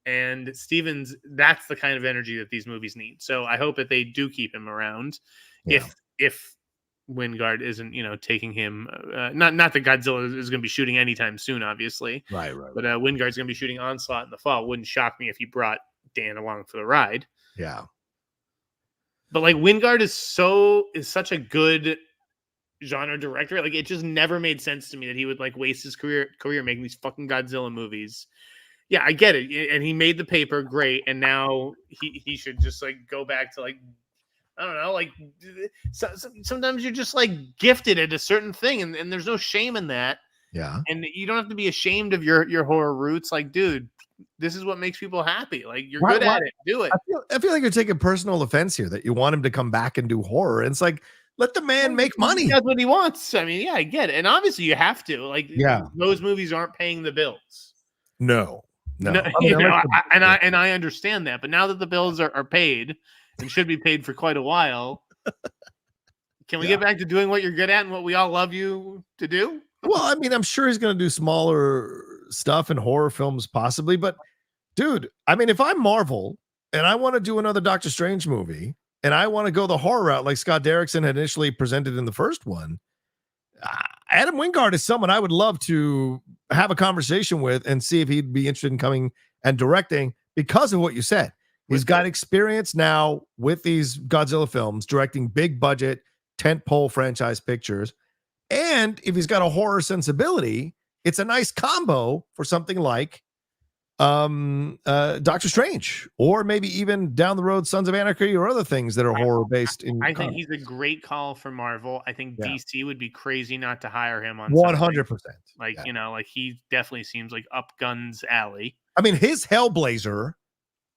S2: And Stevens, that's the kind of energy that these movies need. So I hope that they do keep him around. Yeah. If Wingard isn't, taking him. Not that Godzilla is going to be shooting anytime soon, obviously.
S1: Right.
S2: But Wingard's going to be shooting Onslaught in the fall. Wouldn't shock me if he brought Dan along for the ride.
S1: Yeah.
S2: But like Wingard is such a good genre director. Like it just never made sense to me that he would like waste his career making these fucking Godzilla movies. Yeah, I get it. And he made The Paper, great. And now he should just like go back to like, I don't know, like sometimes you're just like gifted at a certain thing and there's no shame in that.
S1: Yeah.
S2: And you don't have to be ashamed of your horror roots. Like, dude, this is what makes people happy. Like you're good at it. Do it.
S1: I feel like you're taking personal offense here that you want him to come back and do horror. And it's like, let the man make money.
S2: That's what he wants. I mean, yeah, I get it. And obviously you have to. Like, those movies aren't paying the bills.
S1: No.
S2: I understand that. But now that the bills are paid and should be paid for quite a while, can we get back to doing what you're good at and what we all love you to do?
S1: Well, I mean, I'm sure he's going to do smaller stuff in horror films possibly, but dude, I mean, if I'm Marvel and I want to do another Doctor Strange movie and I want to go the horror route like Scott Derrickson had initially presented in the first one, Adam Wingard is someone I would love to have a conversation with and see if he'd be interested in coming and directing because of what you said. He's got experience now with these Godzilla films, directing big budget tentpole franchise pictures. And if he's got a horror sensibility, it's a nice combo for something like Doctor Strange, or maybe even down the road Sons of Anarchy or other things that are horror based.
S2: I think he's a great call for Marvel. I think DC would be crazy not to hire him on
S1: 100%.
S2: Like like he definitely seems like up Gunn's alley.
S1: I mean, his Hellblazer,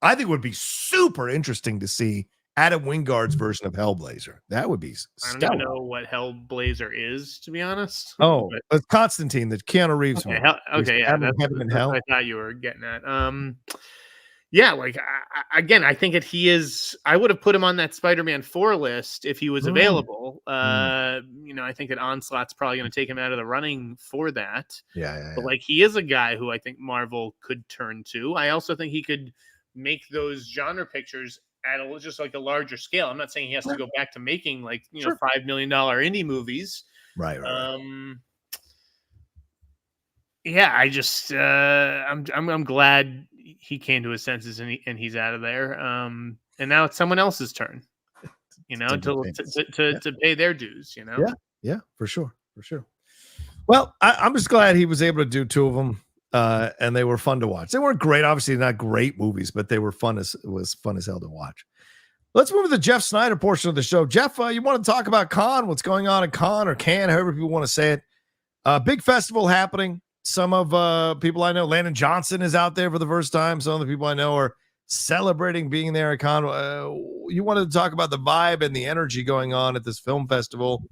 S1: I think would be super interesting to see Adam Wingard's version of Hellblazer. That would be stellar.
S2: I don't even know what Hellblazer is, to be honest.
S1: Oh, it's Constantine, the Keanu Reeves one.
S2: Okay, yeah, that's what I thought you were getting at. Yeah, like I think that he is. I would have put him on that Spider-Man 4 list if he was available. I think that Onslaught's probably going to take him out of the running for that. But like, he is a guy who I think Marvel could turn to. I also think he could make those genre pictures at just like a larger scale. I'm not saying he has to go back to making like $5 million indie movies.
S1: Right.
S2: Yeah, I just I'm glad he came to his senses and he's out of there. And now it's someone else's turn, to pay their dues.
S1: Yeah, for sure. Well, I'm just glad he was able to do two of them. And they were fun to watch. They weren't great, obviously not great movies, but they were fun as hell to watch. Let's move to the Jeff Sneider portion of the show. Jeff, you want to talk about Con? What's going on at Con or Cannes, however people want to say it? Big festival happening. Some of people I know, Landon Johnson is out there for the first time. Some of the people I know are celebrating being there at Con. You wanted to talk about the vibe and the energy going on at this film festival.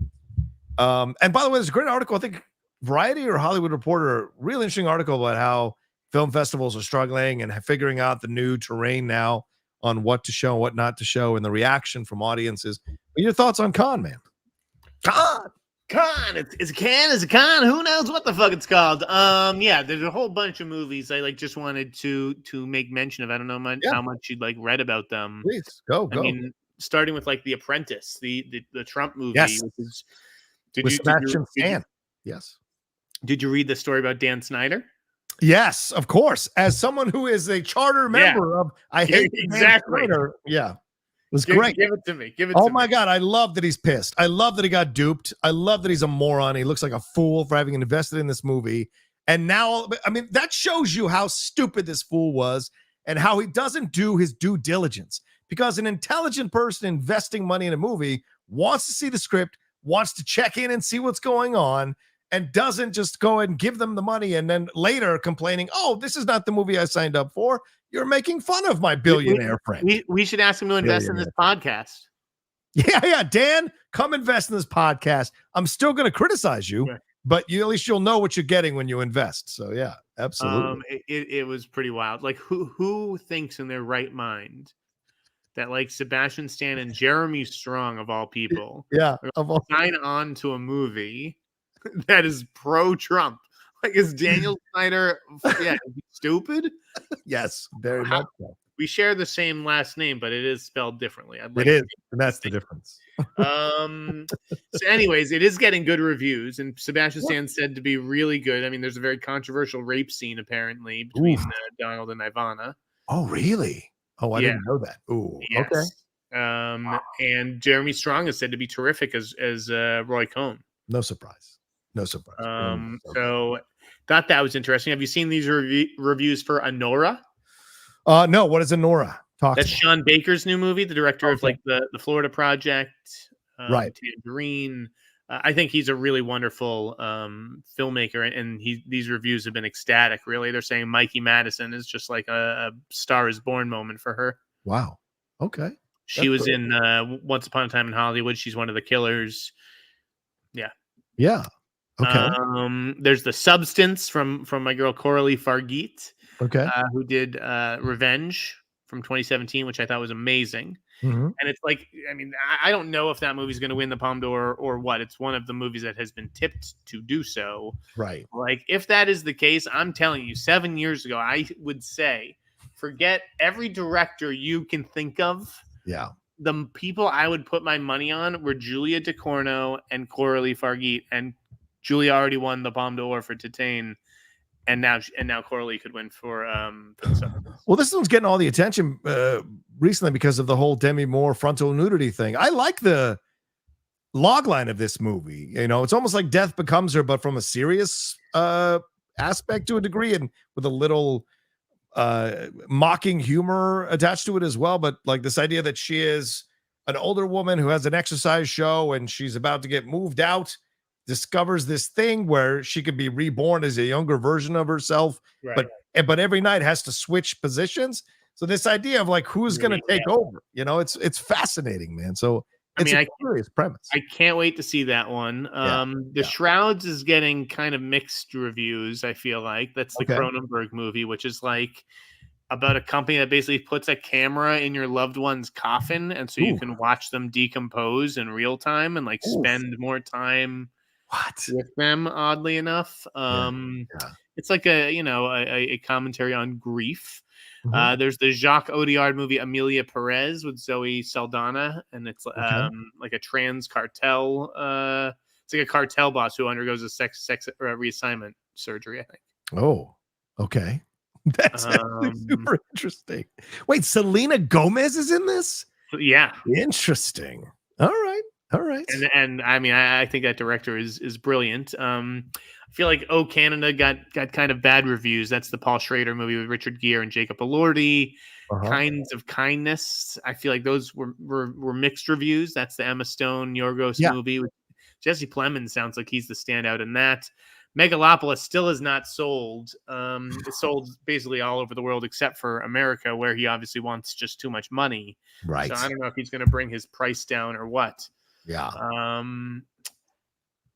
S1: And by the way, there's a great article, I think Variety or Hollywood Reporter, really interesting article about how film festivals are struggling and figuring out the new terrain now on what to show and what not to show and the reaction from audiences. What are your thoughts on Con, man?
S2: Con. It's a Cannes. It's a Con. Who knows what the fuck it's called? There's a whole bunch of movies I just wanted to make mention of. I don't know how much you'd read about them.
S1: Please go.
S2: I mean, starting with The Apprentice, the Trump movie.
S1: Yes. Yes.
S2: Did you read the story about Dan Sneider?
S1: Yes, of course. As someone who is a charter member of I Hate
S2: exactly.
S1: Dan Sneider, it was great.
S2: Give it to me.
S1: Oh my God, I love that he's pissed. I love that he got duped. I love that he's a moron. He looks like a fool for having invested in this movie. And now, I mean, that shows you how stupid this fool was and how he doesn't do his due diligence. Because an intelligent person investing money in a movie wants to see the script, wants to check in and see what's going on, and doesn't just go and give them the money and then later complaining, oh, this is not the movie I signed up for. You're making fun of my billionaire friend.
S2: We should ask him to invest in this podcast.
S1: Yeah. Dan, come invest in this podcast. I'm still going to criticize you, but at least you'll know what you're getting when you invest. So yeah, absolutely.
S2: It was pretty wild. Like who thinks in their right mind that like Sebastian Stan and Jeremy Strong of all people, sign on to a movie that is pro-Trump? Like, is Daniel Snyder stupid?
S1: Yes, very much so.
S2: We share the same last name, but it is spelled differently.
S1: It is, and that's the difference.
S2: So anyways, it is getting good reviews, and Sebastian Stan said to be really good. I mean, there's a very controversial rape scene apparently between Donald and Ivana.
S1: Oh, really? Oh, I didn't know that. Ooh,
S2: yes.
S1: Okay.
S2: And Jeremy Strong is said to be terrific as Roy Cohn.
S1: No surprise.
S2: So thought that was interesting. Have you seen these reviews for Anora?
S1: No. What is Anora?
S2: That's Sean Baker's new movie, the director of like the Florida Project,
S1: right?
S2: Tangerine. I think he's a really wonderful filmmaker, and these reviews have been ecstatic. Really, they're saying Mikey Madison is just like a Star is Born moment for her.
S1: Wow. Okay.
S2: She was in Once Upon a Time in Hollywood. She's one of the killers. Yeah.
S1: Yeah. Okay.
S2: There's The Substance from my girl Coralie Fargeet.
S1: Okay.
S2: Who did Revenge from 2017, which I thought was amazing.
S1: Mm-hmm.
S2: And it's like, I mean, I don't know if that movie's going to win the Palme d'Or or what. It's one of the movies that has been tipped to do so.
S1: Right.
S2: Like, if that is the case, I'm telling you, 7 years ago, I would say, forget every director you can think of.
S1: Yeah.
S2: The people I would put my money on were Julia Ducournau and Coralie Fargeet. And Julia already won the Palme d'Or for Titane. And now Coralie could win for the Substance.
S1: Well, this one's getting all the attention recently because of the whole Demi Moore frontal nudity thing. I like the logline of this movie. You know, it's almost like Death Becomes Her, but from a serious aspect to a degree, and with a little mocking humor attached to it as well. But like this idea that she is an older woman who has an exercise show and she's about to get moved out, discovers this thing where she could be reborn as a younger version of herself, right. but every night has to switch positions. So this idea of like who's going to take over, you know, it's fascinating, man. So it's a curious premise.
S2: I can't wait to see that one. The Shrouds is getting kind of mixed reviews. I feel like that's the Cronenberg movie, which is like about a company that basically puts a camera in your loved one's coffin, and so you can watch them decompose in real time and like spend more time with them, oddly enough. It's like a commentary on grief. Mm-hmm. There's the Jacques Audiard movie Amelia Perez with Zoe Saldana, and it's like a trans cartel. It's like a cartel boss who undergoes a sex reassignment surgery, I think.
S1: Oh, okay. That's actually super interesting. Wait, Selena Gomez is in this?
S2: Yeah.
S1: Interesting. All right.
S2: And I mean, I think that director is brilliant. I feel like Oh Canada got kind of bad reviews. That's the Paul Schrader movie with Richard Gere and Jacob Elordi. Kinds of Kindness. I feel like those were mixed reviews. That's the Emma Stone Yorgos movie. Jesse Plemons sounds like he's the standout in that. Megalopolis still is not sold. It's sold basically all over the world except for America, where he obviously wants just too much money.
S1: Right.
S2: So I don't know if he's going to bring his price down or what.
S1: Yeah.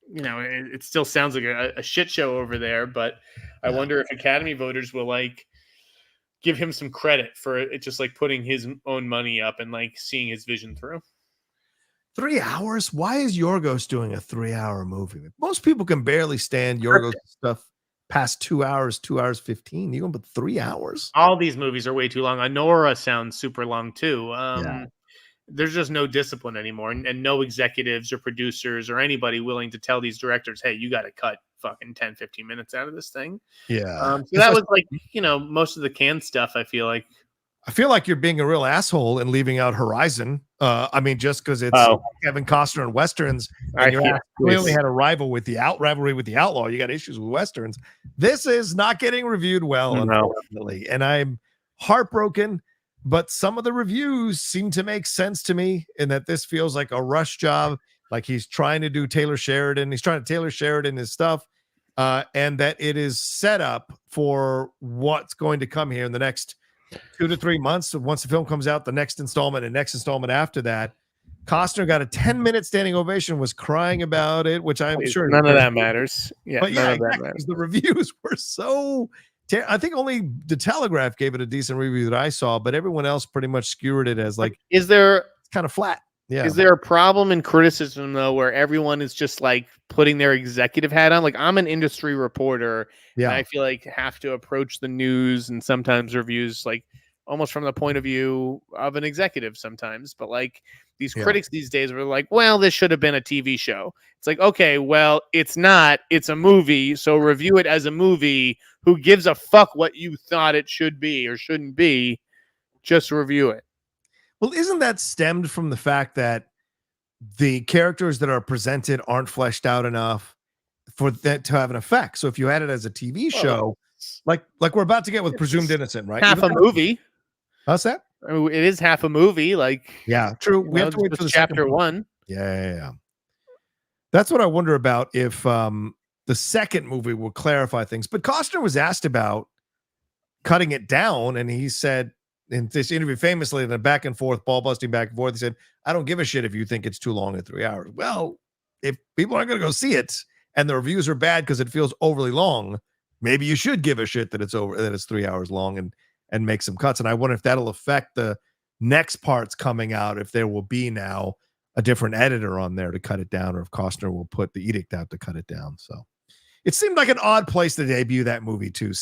S2: It still sounds like a shit show over there, but I wonder if Academy voters will like give him some credit for it, just like putting his own money up and like seeing his vision through.
S1: 3 hours? Why is Yorgos doing a 3-hour movie? Most people can barely stand Yorgos stuff past 2 hours, 2 hours 15. You going to put 3 hours?
S2: All these movies are way too long. Honora sounds super long too. There's just no discipline anymore, and no executives or producers or anybody willing to tell these directors, hey, you got to cut fucking 10, 15 minutes out of this thing.
S1: Yeah.
S2: So that was like, most of the canned stuff, I feel like.
S1: I feel like you're being a real asshole and leaving out Horizon. I mean, just because it's Kevin Costner and Westerns, and clearly had a rivalry with the Outlaw. You got issues with Westerns. This is not getting reviewed well, unfortunately. And I'm heartbroken, but some of the reviews seem to make sense to me in that this feels like a rush job, like he's trying to do Taylor Sheridan. He's trying to Taylor Sheridan his stuff, and that it is set up for what's going to come here in the next 2 to 3 months. So once the film comes out, the next installment and next installment after that. Costner got a 10-minute standing ovation, was crying about it, which I'm sure
S3: none of that matters. Yeah,
S1: but yeah, exactly, the reviews were so I think only The Telegraph gave it a decent review that I saw, but everyone else pretty much skewered it as like,
S3: is there
S1: kind of flat. Yeah.
S3: Is there a problem in criticism though, where everyone is just like putting their executive hat on? Like, I'm an industry reporter, and I feel like have to approach the news and sometimes reviews like almost from the point of view of an executive sometimes. But like these critics these days were like, well, this should have been a TV show. It's like, okay, well, it's not. It's a movie, so review it as a movie. Who gives a fuck what you thought it should be or shouldn't be? Just review it.
S1: Well, isn't that stemmed from the fact that the characters that are presented aren't fleshed out enough for that to have an effect? So if you had it as a TV show, like we're about to get with Presumed Innocent, right?
S3: Half a movie.
S1: How's that?
S3: I mean, it is half a movie. Like,
S1: yeah, true. We have to wait for the
S3: chapter one.
S1: Yeah. That's what I wonder about, if the second movie will clarify things. But Costner was asked about cutting it down, and he said, in this interview, famously, in a back and forth, ball busting back and forth, he said, I don't give a shit if you think it's too long at 3 hours. Well, if people aren't going to go see it and the reviews are bad because it feels overly long, maybe you should give a shit that it's 3 hours long and make some cuts. And I wonder if that'll affect the next parts coming out, if there will be now a different editor on there to cut it down, or if Costner will put the edict out to cut it down. So it seemed like an odd place to debut that movie too,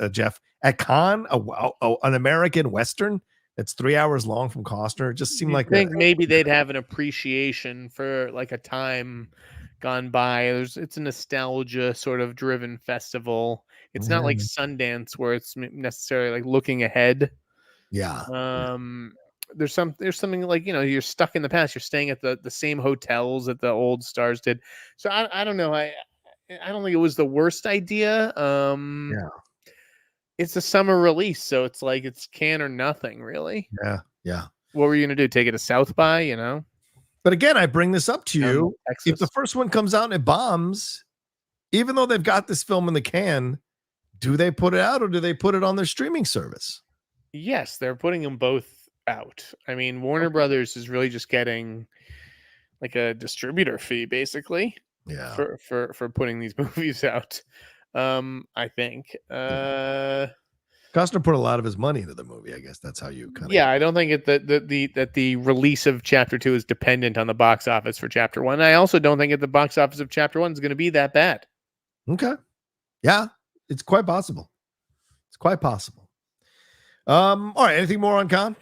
S1: Jeff. At Cannes, an American Western that's 3 hours long from Costner. It just seemed like,
S3: I think maybe they'd have an appreciation for like a time gone by. It's a nostalgia sort of driven festival. It's not like Sundance where it's necessarily like looking ahead.
S1: Yeah.
S3: There's something like, you're stuck in the past. You're staying at the same hotels that the old stars did. So I don't know. I don't think it was the worst idea. It's a summer release, so it's like it's can or nothing, really.
S1: Yeah.
S3: What were you gonna do? Take it to South by,
S1: But again, I bring this up to you. Texas. If the first one comes out and it bombs, even though they've got this film in the can, do they put it out, or do they put it on their streaming service?
S3: Yes, they're putting them both out. I mean, Warner Brothers is really just getting like a distributor fee, basically.
S1: Yeah.
S3: For putting these movies out. I think
S1: Costner put a lot of his money into the movie. I guess that's how you kind of.
S3: Yeah, I don't think that the release of Chapter 2 is dependent on the box office for Chapter 1. I also don't think that the box office of Chapter 1 is going to be that bad.
S1: Okay. Yeah, it's quite possible. All right. Anything more on Con?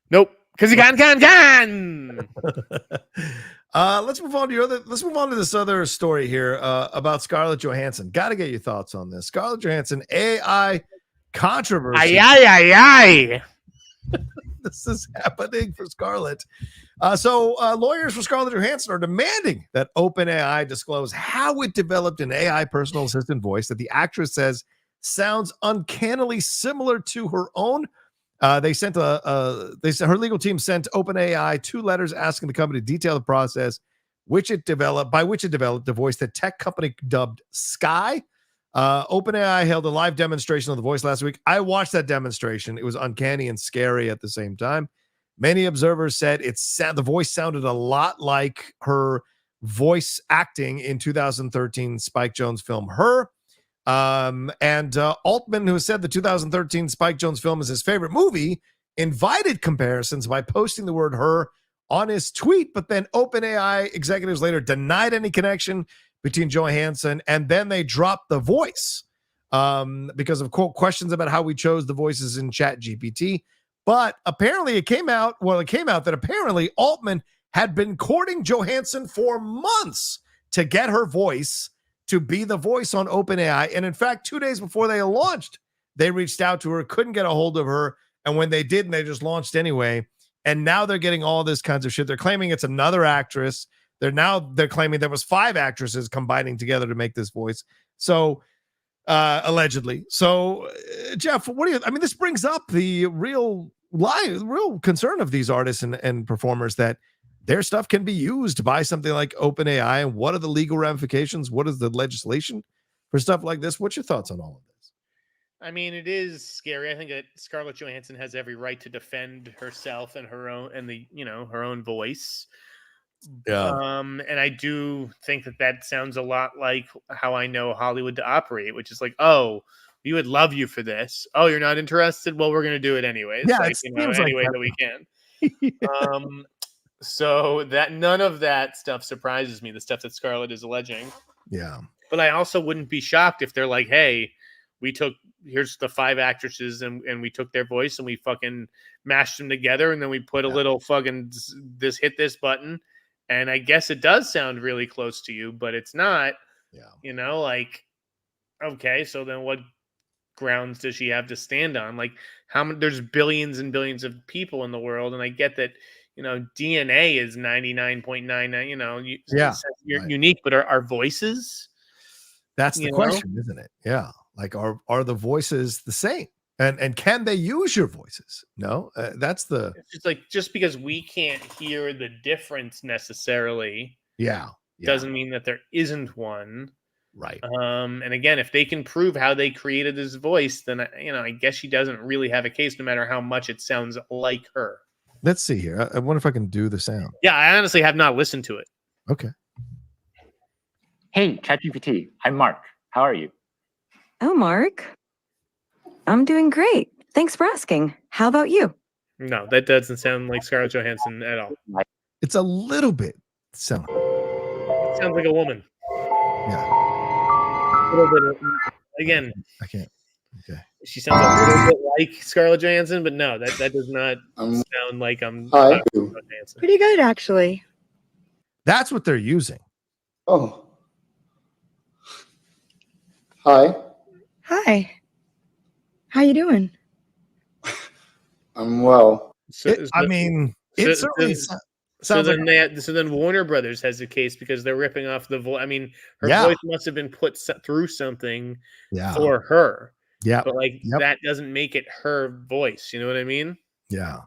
S3: Nope. Because he gone.
S1: Let's move on to this other story here about Scarlett Johansson. Got to get your thoughts on this. Scarlett Johansson AI controversy.
S3: Aye.
S1: This is happening for Scarlett. So lawyers for Scarlett Johansson are demanding that OpenAI disclose how it developed an AI personal assistant voice that the actress says sounds uncannily similar to her own. Her legal team sent OpenAI 2 letters asking the company to detail the process by which it developed the voice that tech company dubbed Sky. OpenAI held a live demonstration of the voice last week. I watched that demonstration. It was uncanny and scary at the same time. Many observers said the voice sounded a lot like her voice acting in 2013 Spike Jonze film Her. And Altman, who said the 2013 Spike Jonze film is his favorite movie, invited comparisons by posting the word her on his tweet, but then OpenAI executives later denied any connection between Johansson, and then they dropped the voice because of, quote, questions about how we chose the voices in ChatGPT. But apparently it came out that apparently Altman had been courting Johansson for months to get her voice to be the voice on OpenAI. And in fact, 2 days before they launched they reached out to her, couldn't get a hold of her. And when they did, they just launched anyway. And now they're getting all this kinds of shit. They're claiming it's another actress. They're claiming there was 5 actresses combining together to make this voice. So allegedly. So Jeff, this brings up the real concern of these artists and performers that their stuff can be used by something like OpenAI. And what are the legal ramifications? What is the legislation for stuff like this? What's your thoughts on all of this?
S3: I mean, it is scary. I think that Scarlett Johansson has every right to defend herself and her own her own voice.
S1: Yeah.
S3: And I do think that sounds a lot like how I know Hollywood to operate, which is like, oh, we would love you for this. Oh, you're not interested? Well, we're going to do it anyways.
S1: Yeah,
S3: like, any way that we can. So that none of that stuff surprises me. The stuff that Scarlett is alleging.
S1: Yeah.
S3: But I also wouldn't be shocked if they're like, hey, here's the 5 actresses and we took their voice and we fucking mashed them together and then we put a little fucking hit this button. And I guess it does sound really close to you, but it's not. Yeah. Okay, so then what grounds does she have to stand on? Like, there's billions and billions of people in the world, and I get that, DNA is 99.99, you're unique, but are voices?
S1: That's the question, isn't it? Yeah. Like, are the voices the same? And can they use your voices? No, that's the.
S3: It's like, just because we can't hear the difference necessarily,
S1: doesn't
S3: mean that there isn't one,
S1: right?
S3: And again, if they can prove how they created his voice, then I guess she doesn't really have a case, no matter how much it sounds like her.
S1: Let's see here. I wonder if I can do the sound.
S3: Yeah, I honestly have not listened to it.
S1: Okay.
S4: Hey, ChatGPT. I'm Mark. How are you?
S5: Oh, Mark. I'm doing great. Thanks for asking. How about you?
S3: No, that doesn't sound like Scarlett Johansson at all.
S1: It's a little bit sound.
S3: It sounds like a woman.
S1: Yeah.
S3: A little bit. Again,
S1: I can't. Okay.
S3: She sounds a little bit like Scarlett Johansson, but no, that does not sound like
S4: Hi.
S3: Johansson.
S5: Pretty good, actually.
S1: That's what they're using.
S4: Oh. Hi.
S5: Hi. How you doing?
S4: I'm well.
S1: It certainly sounds like.
S3: So then Warner Brothers has a case because they're ripping off the voice. I mean, her voice must have been put through something for her.
S1: Yeah.
S3: But that doesn't make it her voice. You know what I mean?
S1: Yeah.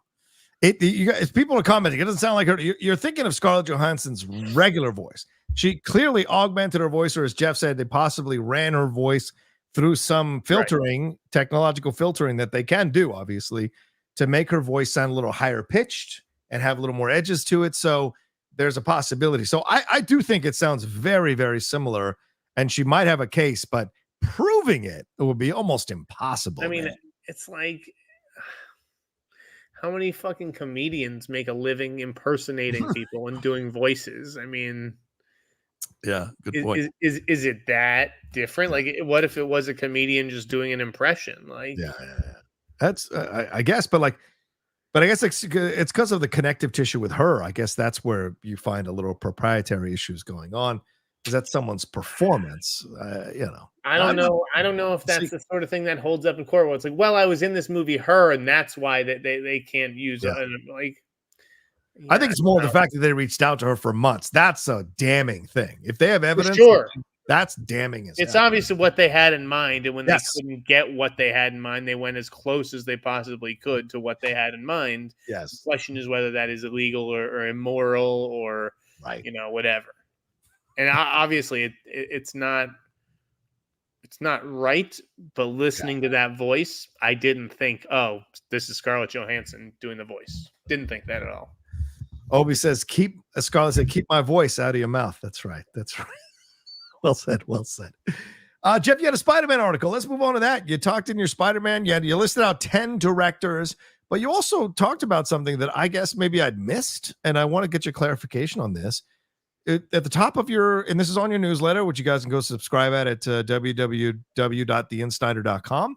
S1: You guys, people are commenting. It doesn't sound like her. You're thinking of Scarlett Johansson's regular voice. She clearly augmented her voice, or as Jeff said, they possibly ran her voice through some filtering, technological filtering that they can do, obviously, to make her voice sound a little higher pitched and have a little more edges to it. So there's a possibility. So I do think it sounds very, very similar, and she might have a case, but proving it would be almost impossible.
S3: I mean, it's like, how many fucking comedians make a living impersonating people and doing voices? I mean,
S1: yeah, good point.
S3: Is it that different? Like, what if it was a comedian just doing an impression? Like,
S1: yeah. That's I guess, but I guess it's because of the connective tissue with her. I guess that's where you find a little proprietary issues going on, because that's someone's performance.
S3: I don't know if that's the sort of thing that holds up in court. Where it's like, well, I was in this movie, her, and that's why they can't use it. Like,
S1: I think it's more the fact that they reached out to her for months. That's a damning thing. If they have evidence,
S3: sure,
S1: that's damning.
S3: It's obviously what they had in mind, and when they couldn't get what they had in mind, they went as close as they possibly could to what they had in mind.
S1: Yes.
S3: The question is whether that is illegal or immoral or whatever. And obviously, it's not right. But listening to that voice, I didn't think, oh, this is Scarlett Johansson doing the voice. Didn't think that at all.
S1: Obi says, Scarlett said, keep my voice out of your mouth. That's right. Well said. Jeff, you had a Spider-Man article. Let's move on to that. You talked in your Spider-Man. You listed out 10 directors, but you also talked about something that I guess maybe I'd missed, and I want to get your clarification on this. At the top of and this is on your newsletter, which you guys can go subscribe at www.theinsnyder.com.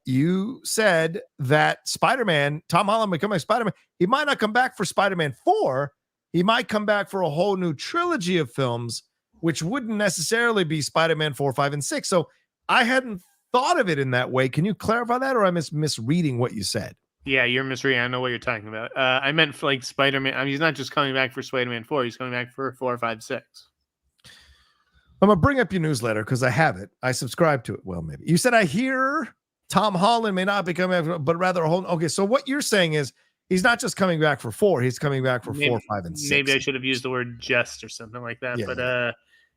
S1: You said that Spider-Man, Tom Holland becoming Spider-Man, he might not come back for Spider-Man 4. He might come back for a whole new trilogy of films, which wouldn't necessarily be Spider-Man 4, 5, and 6. So I hadn't thought of it in that way. Can you clarify that, or am I misreading what you said?
S3: Yeah, you're misreading. I know what you're talking about. I meant for like Spider-Man. I mean, he's not just coming back for Spider-Man 4. He's coming back for 4, 5, 6.
S1: I'm gonna bring up your newsletter because I have it. I subscribe to it. Well, maybe you said I hear Tom Holland may not be coming back, but rather a whole. Okay, so what you're saying is he's not just coming back for 4. He's coming back for 4, 5, and 6.
S3: Maybe I should have used the word just or something like that.
S1: Yeah,
S3: but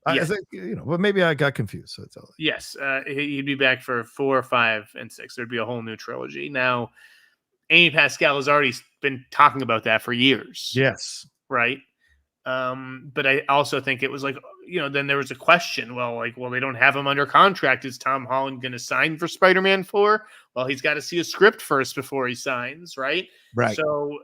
S1: I think, but maybe I got confused. So it's all.
S3: Yes, he'd be back for 4, 5, and 6. There'd be a whole new trilogy. Now, Amy Pascal has already been talking about that for years.
S1: Yes.
S3: Right. But I also think it was like, then there was a question. Well, they don't have him under contract. Is Tom Holland going to sign for Spider-Man 4? Well, he's got to see a script first before he signs. Right.
S1: Right.
S3: So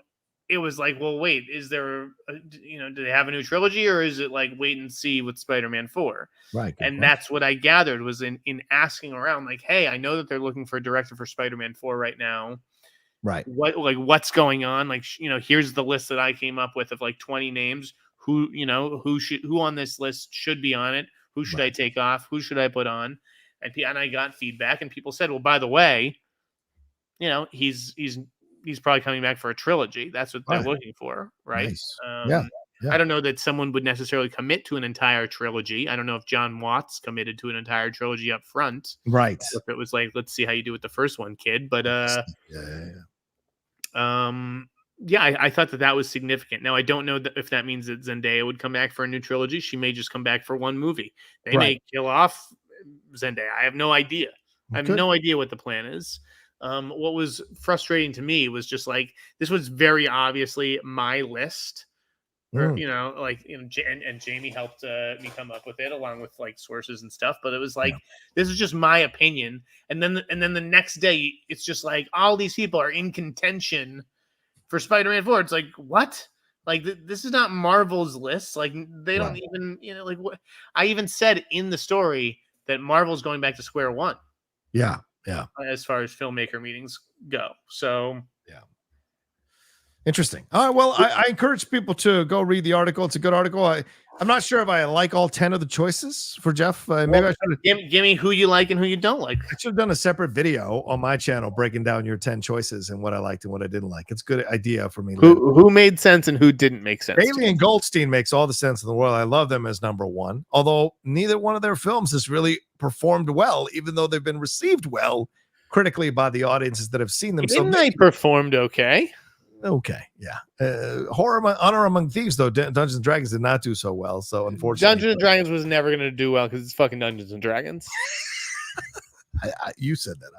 S3: it was like, well, wait, is there, do they have a new trilogy, or is it like wait and see with Spider-Man 4?
S1: Right.
S3: And that's what I gathered was in asking around, like, hey, I know that they're looking for a director for Spider-Man 4 right now.
S1: Right.
S3: What's going on? Like, here's the list that I came up with of like 20 names. Who on this list should be on it? Who should I take off? Who should I put on? And I got feedback, and people said, well, by the way, he's probably coming back for a trilogy. That's what they're looking for, right?
S1: Nice.
S3: Yeah. I don't know that someone would necessarily commit to an entire trilogy. I don't know if John Watts committed to an entire trilogy up front.
S1: Right.
S3: If it was like, let's see how you do with the first one, kid. But I thought that was significant. Now, I don't know if that means that Zendaya would come back for a new trilogy. She may just come back for one movie. They may kill off Zendaya. I have no idea. I have no idea what the plan is. What was frustrating to me was just like, this was very obviously my list. And Jamie helped me come up with it along with like sources and stuff. But it was like, this is just my opinion. And then the next day, it's just like all these people are in contention for Spider-Man 4. It's like, what? Like, this is not Marvel's list. Like, they don't even, what? I even said in the story that Marvel's going back to square one.
S1: Yeah. Yeah.
S3: As far as filmmaker meetings go. So,
S1: yeah. Interesting. All right. Well, I encourage people to go read the article. It's a good article. I'm not sure if I like all 10 of the choices for Jeff. Maybe I should
S3: give me who you like and who you don't like.
S1: I should have done a separate video on my channel breaking down your 10 choices and what I liked and what I didn't like. It's a good idea for me.
S3: Who made sense and who didn't make sense?
S1: Bailey and Goldstein makes all the sense in the world. I love them as number one, although neither one of their films has really performed well, even though they've been received well critically by the audiences that have seen them.
S3: Didn't they performed okay?
S1: Okay, yeah. Honor Among Thieves, though, Dungeons and Dragons did not do so well. So unfortunately,
S3: Dungeons and Dragons was never going to do well because it's fucking Dungeons and Dragons.
S1: You said that.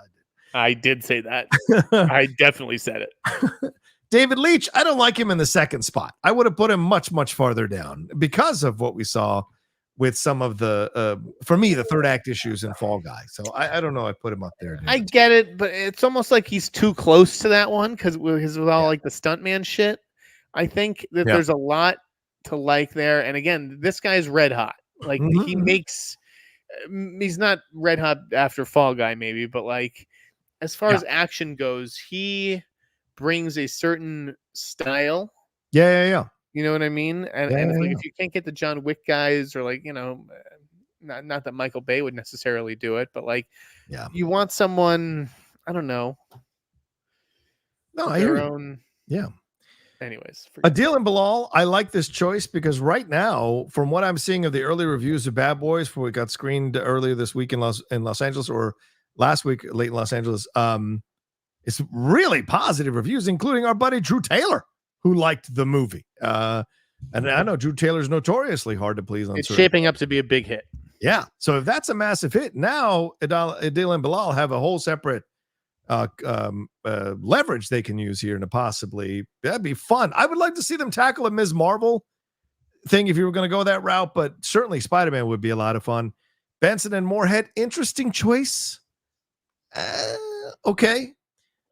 S3: I did say that. I definitely said it.
S1: David Leitch, I don't like him in the second spot. I would have put him much, much farther down because of what we saw with some of the, for me, the third act issues in Fall Guy. So I don't know. I put him up there.
S3: I get it, but it's almost like he's too close to that one because with all like the stuntman shit. I think that there's a lot to like there. And again, this guy's red hot. Like he makes, he's not red hot after Fall Guy maybe, but like as far as action goes, he brings a certain style.
S1: Yeah.
S3: You know what I mean? And if you can't get the John Wick guys or like, not that Michael Bay would necessarily do it, but like, you want someone, I don't know.
S1: No, I hear you. Yeah.
S3: Anyways.
S1: Adil and Bilal, I like this choice because right now, from what I'm seeing of the early reviews of Bad Boys, before it got screened earlier this week in Los Angeles or last week late in Los Angeles, it's really positive reviews, including our buddy Drew Taylor, who liked the movie. And I know Drew Taylor's notoriously hard to please on
S3: It's shaping up to be a big hit.
S1: Yeah. So if that's a massive hit, now Adil and Bilal have a whole separate leverage they can use here to possibly, that'd be fun. I would like to see them tackle a Ms. Marvel thing if you were going to go that route, but certainly Spider-Man would be a lot of fun. Benson and Moorhead, interesting choice. Okay.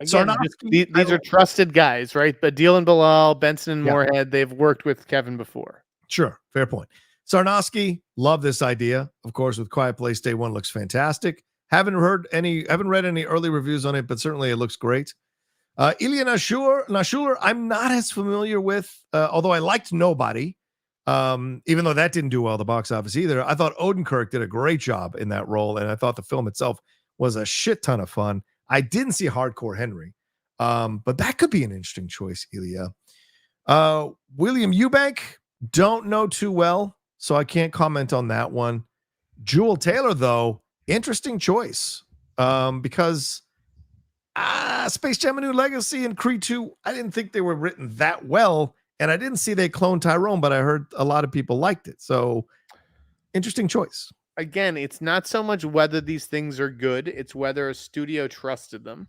S3: Again, these are trusted guys, right? But Adil Bilal, Benson and Moorhead, they've worked with Kevin before.
S1: Sure. Fair point. Sarnowski, love this idea. Of course, with Quiet Place Day One looks fantastic. Haven't read any early reviews on it, but certainly it looks great. Ilya Nashuler, I'm not as familiar with, although I liked Nobody, even though that didn't do well at the box office either. I thought Odenkirk did a great job in that role, and I thought the film itself was a shit ton of fun. I didn't see Hardcore Henry, but that could be an interesting choice, Ilya. William Eubank, don't know too well, so I can't comment on that one. Jewel Taylor, though, interesting choice, because Space Jam: A New Legacy and Creed 2, I didn't think they were written that well, and I didn't see they cloned Tyrone, but I heard a lot of people liked it, so interesting choice.
S3: Again, it's not so much whether these things are good, it's whether a studio trusted them,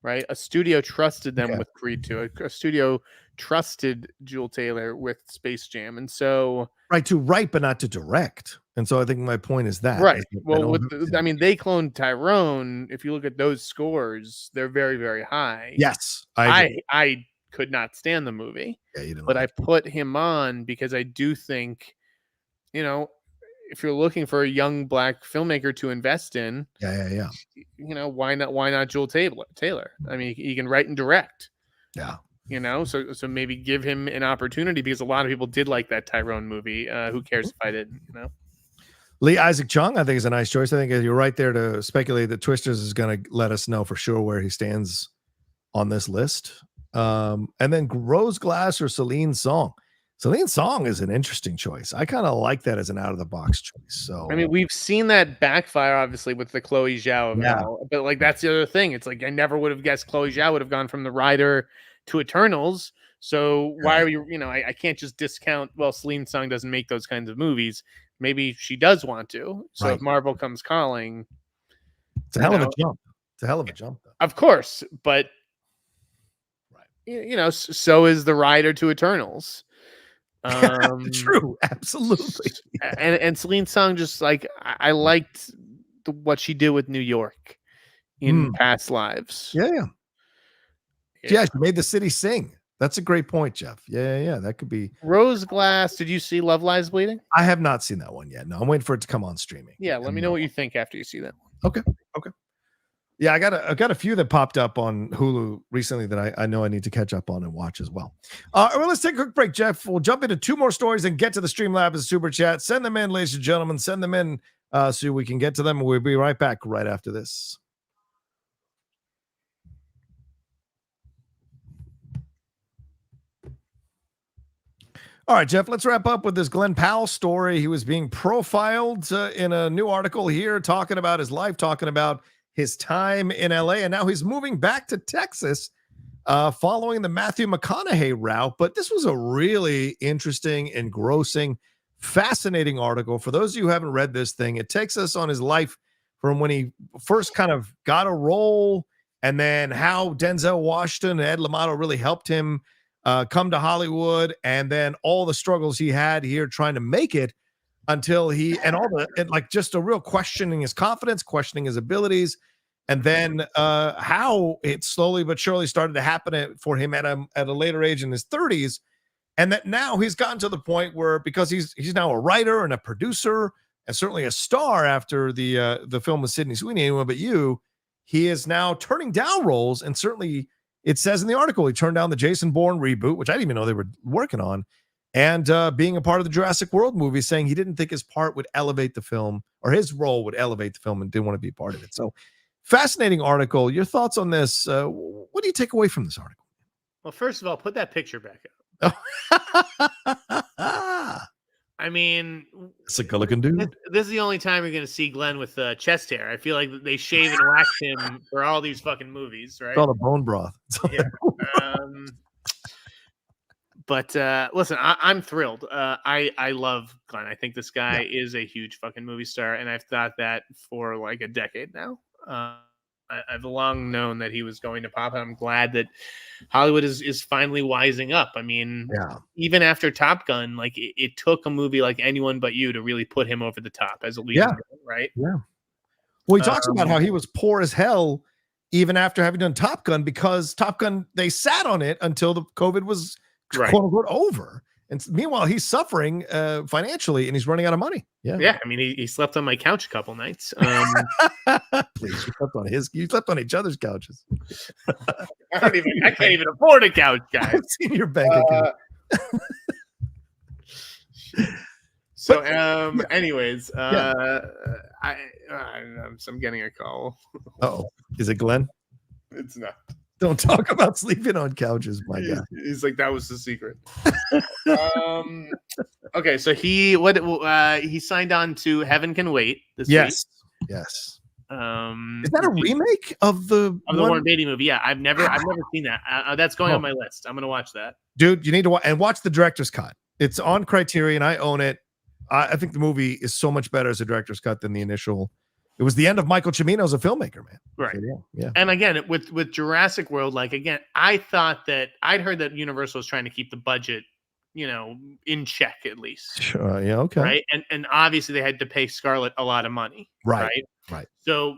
S3: right? A studio trusted them with Creed 2. A studio trusted Jewel Taylor with Space Jam. And so...
S1: Right, to write, but not to direct. And so I think my point is that.
S3: Right. Well, they cloned Tyrone. If you look at those scores, they're very, very high.
S1: Yes.
S3: I could not stand the movie.
S1: Yeah, you didn't.
S3: But I put him on because I do think, if you're looking for a young black filmmaker to invest in, why not Jewel Taylor? I mean, he can write and direct.
S1: Yeah.
S3: So maybe give him an opportunity, because a lot of people did like that Tyrone movie. Who cares if I didn't?
S1: Lee Isaac Chung, I think, is a nice choice. I think you're right there to speculate that Twisters is going to let us know for sure where he stands on this list. And then Rose Glass or Celine Song. Celine Song is an interesting choice. I kind of like that as an out-of-the-box choice. So
S3: I mean, we've seen that backfire, obviously, with the Chloe Zhao. But that's the other thing. It's like I never would have guessed Chloe Zhao would have gone from The Rider to Eternals. So why are you? I can't just discount. Well, Celine Song doesn't make those kinds of movies. Maybe she does want to. So if Marvel comes calling,
S1: it's a hell of a jump. It's a hell of a jump, though.
S3: Of course, but so is The Rider to Eternals.
S1: True, absolutely.
S3: And Celine Song, just like I liked what she did with New York in past lives.
S1: Yeah, she made the city sing. That's a great point, Jeff. Yeah. That could be
S3: Rose Glass. Did you see Love Lies Bleeding?
S1: I have not seen that one yet. No, I'm waiting for it to come on streaming.
S3: Yeah, let me know what you think after you see that one.
S1: Okay. Yeah, I got a few that popped up on Hulu recently that I know I need to catch up on and watch as well. Well, let's take a quick break, Jeff. We'll jump into two more stories and get to the Streamlabs Super Chat. Send them in, ladies and gentlemen. Send them in so we can get to them. We'll be right back right after this. All right, Jeff, let's wrap up with this Glen Powell story. He was being profiled in a new article here, talking about his life, talking about his time in LA, and now he's moving back to Texas following the Matthew McConaughey route. But this was a really interesting, engrossing, fascinating article. For those of you who haven't read this thing, it takes us on his life from when he first kind of got a role, and then how Denzel Washington and Ed LaMotto really helped him come to Hollywood, and then all the struggles he had here trying to make it until just a real questioning his confidence, questioning his abilities, and then how it slowly but surely started to happen for him at a later age in his 30s, and that now he's gotten to the point where, because he's now a writer and a producer and certainly a star after the film with Sydney Sweeney, Anyone But You, he is now turning down roles, and certainly it says in the article he turned down the Jason Bourne reboot, which I didn't even know they were working on, and being a part of the Jurassic World movie, saying he didn't think his part would elevate the film, or his role would elevate the film, and didn't want to be a part of it. So fascinating article. Your thoughts on this? What do you take away from this article?
S2: Well, first of all, put that picture back up. I mean,
S1: it's a good looking dude.
S2: This is the only time you're going to see Glenn with chest hair. I feel like they shave and wax him for all these fucking movies, right?
S1: It's all the bone broth.
S2: Yeah. But listen, I'm thrilled. I love Glenn. I think this guy is a huge fucking movie star, and I've thought that for like a decade now. I've long known that he was going to pop, and I'm glad that Hollywood is finally wising up. I mean, even after Top Gun, like it took a movie like Anyone But You to really put him over the top as a lead, right?
S1: Yeah. Well, he talks about how he was poor as hell even after having done Top Gun, because Top Gun, they sat on it until the COVID was quote unquote over. And meanwhile, he's suffering financially, and he's running out of money.
S2: Yeah. I mean, he slept on my couch a couple nights.
S1: Please, you slept on each other's couches.
S2: I can't even afford a couch, guys.
S1: I've seen your bank account.
S3: So,
S1: yeah.
S3: anyways,
S1: Yeah.
S3: I'm getting a call.
S1: Oh, is it Glenn?
S3: It's not.
S1: Don't talk about sleeping on couches, my guy.
S3: He's like, that was the secret. Okay, so he signed on to Heaven Can Wait this week.
S1: Yes. Yes. Is that a remake of the
S2: Warren Beatty movie? Yeah, I've never seen that. That's going on my list. I'm gonna watch that.
S1: Dude, you need to watch the director's cut. It's on Criterion. I own it. I think the movie is so much better as a director's cut than the initial. It was the end of Michael Cimino as a filmmaker, man.
S2: Right.
S1: So, yeah.
S2: And again, with Jurassic World, like again, I thought that I'd heard that Universal was trying to keep the budget, in check at least.
S1: Sure. Yeah. Okay.
S2: Right. And obviously they had to pay Scarlett a lot of money.
S1: Right.
S2: So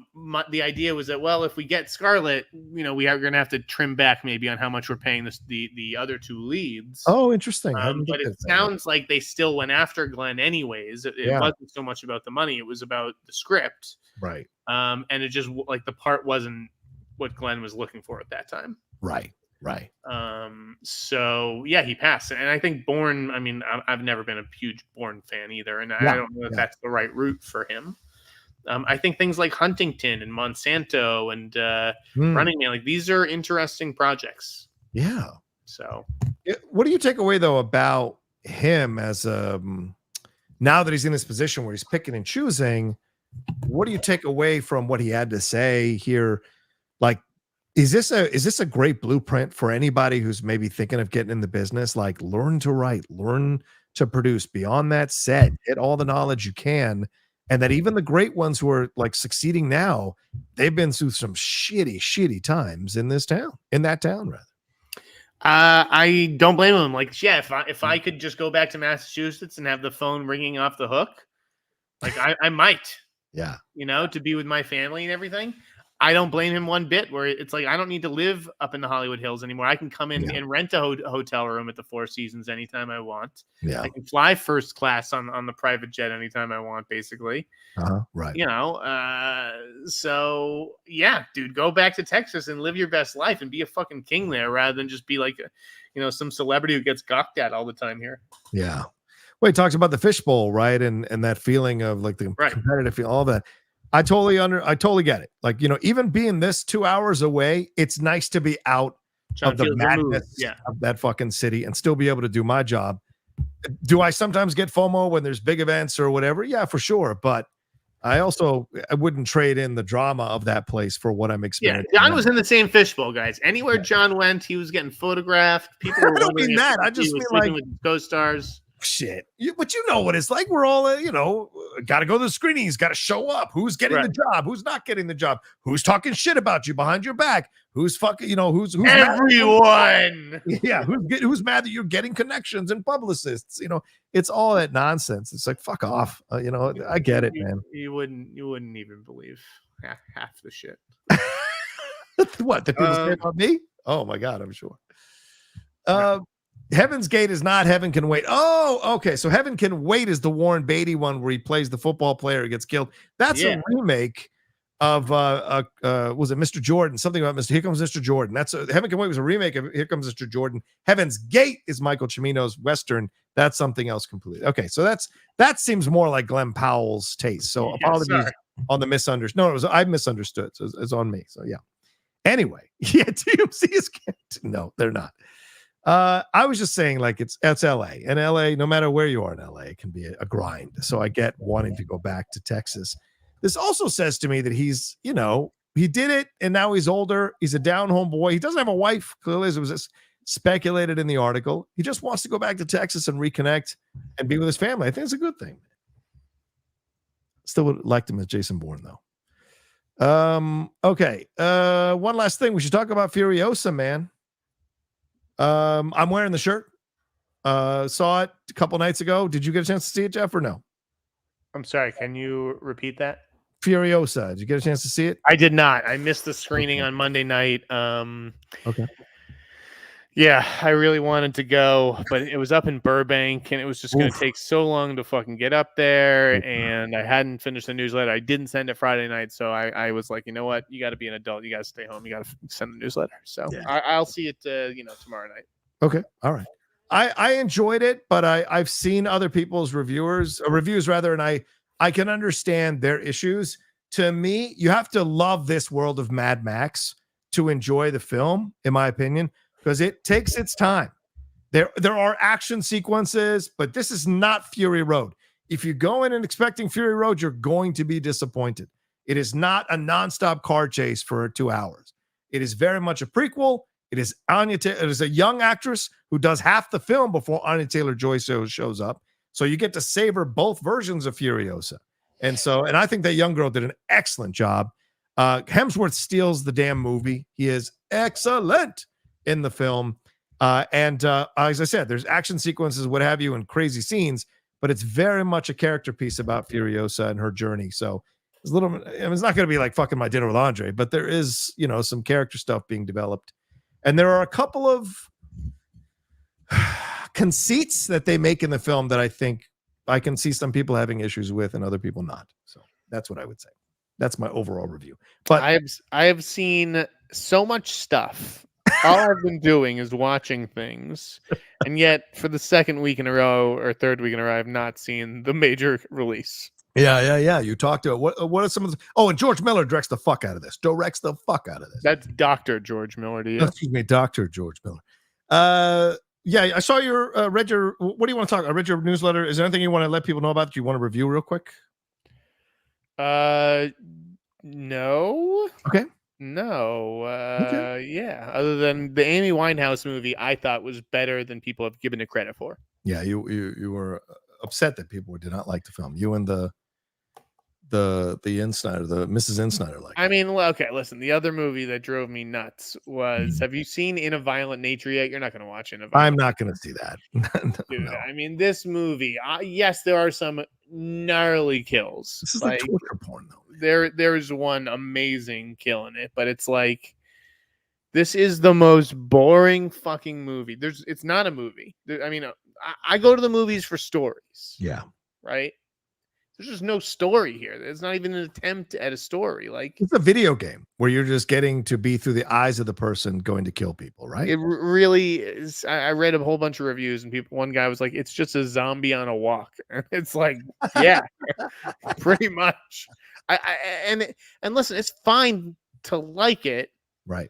S2: the idea was that, well, if we get Scarlett, we are going to have to trim back maybe on how much we're paying the other two leads.
S1: Oh, interesting.
S2: But it sounds like they still went after Glenn anyways. It wasn't so much about the money. It was about the script.
S1: Right.
S2: And it just like the part wasn't what Glenn was looking for at that time.
S1: Right.
S2: So yeah, he passed. And I think Bourne, I mean, I've never been a huge Bourne fan either. And I don't know if that's the right route for him. I think things like Huntington and Monsanto and Running Man, like these are interesting projects.
S1: Yeah.
S2: So
S1: what do you take away though about him as now that he's in this position where he's picking and choosing? What do you take away from what he had to say here? Like, is this a great blueprint for anybody who's maybe thinking of getting in the business? Like, learn to write, learn to produce, beyond that set, get all the knowledge you can. And that even the great ones who are like succeeding now, they've been through some shitty times in that town rather.
S2: I don't blame him. Like, yeah, if I could just go back to Massachusetts and have the phone ringing off the hook, like I might.
S1: Yeah.
S2: To be with my family and everything. I don't blame him one bit, where it's like, I don't need to live up in the Hollywood Hills anymore. I can come in and rent a hotel room at the Four Seasons anytime I want.
S1: Yeah.
S2: I can fly first class on the private jet anytime I want, basically.
S1: Right.
S2: So yeah, dude, go back to Texas and live your best life and be a fucking king there rather than just be like, some celebrity who gets gawked at all the time here.
S1: Yeah. Well, he talks about the fishbowl, right? And that feeling of like the competitive feel, all that. I totally get it. Like, even being this 2 hours away, it's nice to be out of the madness of that fucking city and still be able to do my job. Do I sometimes get FOMO when there's big events or whatever? Yeah, for sure. But I wouldn't trade in the drama of that place for what I'm experiencing.
S2: Yeah, John was in the same fishbowl, guys. Anywhere John went, he was getting photographed. People were
S1: I don't mean that. I just mean like
S2: with his co-stars.
S1: Shit, but you know what it's like. We're all, got to go to the screenings, got to show up. Who's getting the job? Who's not getting the job? Who's talking shit about you behind your back? Who's fucking, who's
S2: everyone?
S1: Yeah, who's mad that you're getting connections and publicists? It's all that nonsense. It's like, fuck off. I get it, man.
S2: You wouldn't even believe half the shit.
S1: What the people say about me? Oh my god, I'm sure. Heaven's Gate is not Heaven Can Wait. Oh, okay. So Heaven Can Wait is the Warren Beatty one where he plays the football player who gets killed. That's a remake of was it Mr. Jordan? Something about Here Comes Mr. Jordan. Heaven Can Wait was a remake of Here Comes Mr. Jordan. Heaven's Gate is Michael Cimino's Western. That's something else completely. Okay, so that seems more like Glen Powell's taste. So apologies on the misunderstood. No, I misunderstood. So it's on me. So yeah. Anyway, TMC is no, they're not. I was just saying, like, it's LA, and LA, no matter where you are in LA, it can be a grind. So I get wanting to go back to Texas. This also says to me that he's, he did it, and now he's older. He's a down-home boy. He doesn't have a wife, clearly, as it was just speculated in the article. He just wants to go back to Texas and reconnect and be with his family. I think it's a good thing. Still would have liked him as Jason Bourne, though. Okay. One last thing. We should talk about Furiosa, man. I'm wearing the shirt. Saw it a couple nights ago. Did you get a chance to see it, Jeff, or no?
S2: I'm sorry. Can you repeat that?
S1: Furiosa. Did you get a chance to see it?
S2: I did not. I missed the screening on Monday night.
S1: Okay.
S3: Yeah, I really wanted to go, but it was up in Burbank, and it was just going to take so long to fucking get up there, and I hadn't finished the newsletter. I didn't send it Friday night, so I was like, you know what? You got to be an adult. You got to stay home. You got to send the newsletter. So I'll see it, tomorrow night.
S1: Okay. All right. I enjoyed it, but I've seen other people's reviews rather, and I can understand their issues. To me, you have to love this world of Mad Max to enjoy the film, in my opinion, because it takes its time. There are action sequences, but this is not Fury Road. If you go in and expecting Fury Road, you're going to be disappointed. It is not a nonstop car chase for 2 hours. It is very much a prequel. It is it is a young actress who does half the film before Anya Taylor-Joy shows up. So you get to savor both versions of Furiosa. And I think that young girl did an excellent job. Hemsworth steals the damn movie. He is excellent in the film. As I said, there's action sequences, what have you, and crazy scenes, but it's very much a character piece about Furiosa and her journey. So it's it's not going to be like fucking My Dinner with Andre, but there is, some character stuff being developed. And there are a couple of conceits that they make in the film that I think I can see some people having issues with and other people not. So that's what I would say. That's my overall review. But
S3: I have seen so much stuff. All I've been doing is watching things, and yet for the second week in a row or third week in a row, I've not seen the major release.
S1: Yeah. You talked to what are some of the? Oh, and George Miller directs the fuck out of this.
S3: That's Dr. George Miller to you.
S1: Excuse me, Dr. George Miller. Yeah, I saw your read your. What do you want to talk? I read your newsletter. Is there anything you want to let people know about that you want to review real quick?
S3: No.
S1: Okay.
S3: No.
S1: Okay.
S3: Yeah. Other than the Amy Winehouse movie, I thought was better than people have given it credit for.
S1: Yeah, you were upset that people did not like the film. You and the Insnider, the Mrs. Insnider, like.
S3: I mean, okay, listen. The other movie that drove me nuts was. Have you seen In a Violent Nature yet? You're not going to watch In a Violent.
S1: I'm not going to see that.
S3: Dude,
S1: no.
S3: I mean, this movie. Yes, there are some gnarly kills.
S1: This is like torture porn, though.
S3: There is one amazing kill in it, but it's like this is the most boring fucking movie. It's not a movie. I mean, I go to the movies for stories.
S1: Yeah.
S3: Right. There's just no story here. There's not even an attempt at a story. Like
S1: it's a video game where you're just getting to be through the eyes of the person going to kill people, right?
S3: It really is. I read a whole bunch of reviews and one guy was like, it's just a zombie on a walk. And it's like, yeah, pretty much. And listen, it's fine to like it.
S1: Right.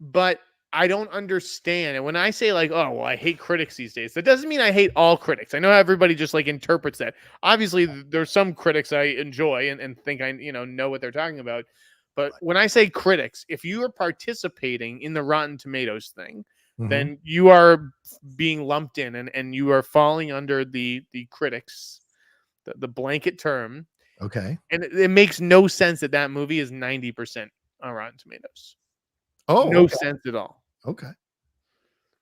S3: But I don't understand. And when I say like, oh, well, I hate critics these days, that doesn't mean I hate all critics. I know everybody just like interprets that. Obviously, there's some critics I enjoy and think I, know what they're talking about. But when I say critics, if you are participating in the Rotten Tomatoes thing, then you are being lumped in and you are falling under the critics, the blanket term.
S1: Okay.
S3: And it makes no sense that movie is 90% on Rotten Tomatoes.
S1: Oh,
S3: no sense at all.
S1: Okay.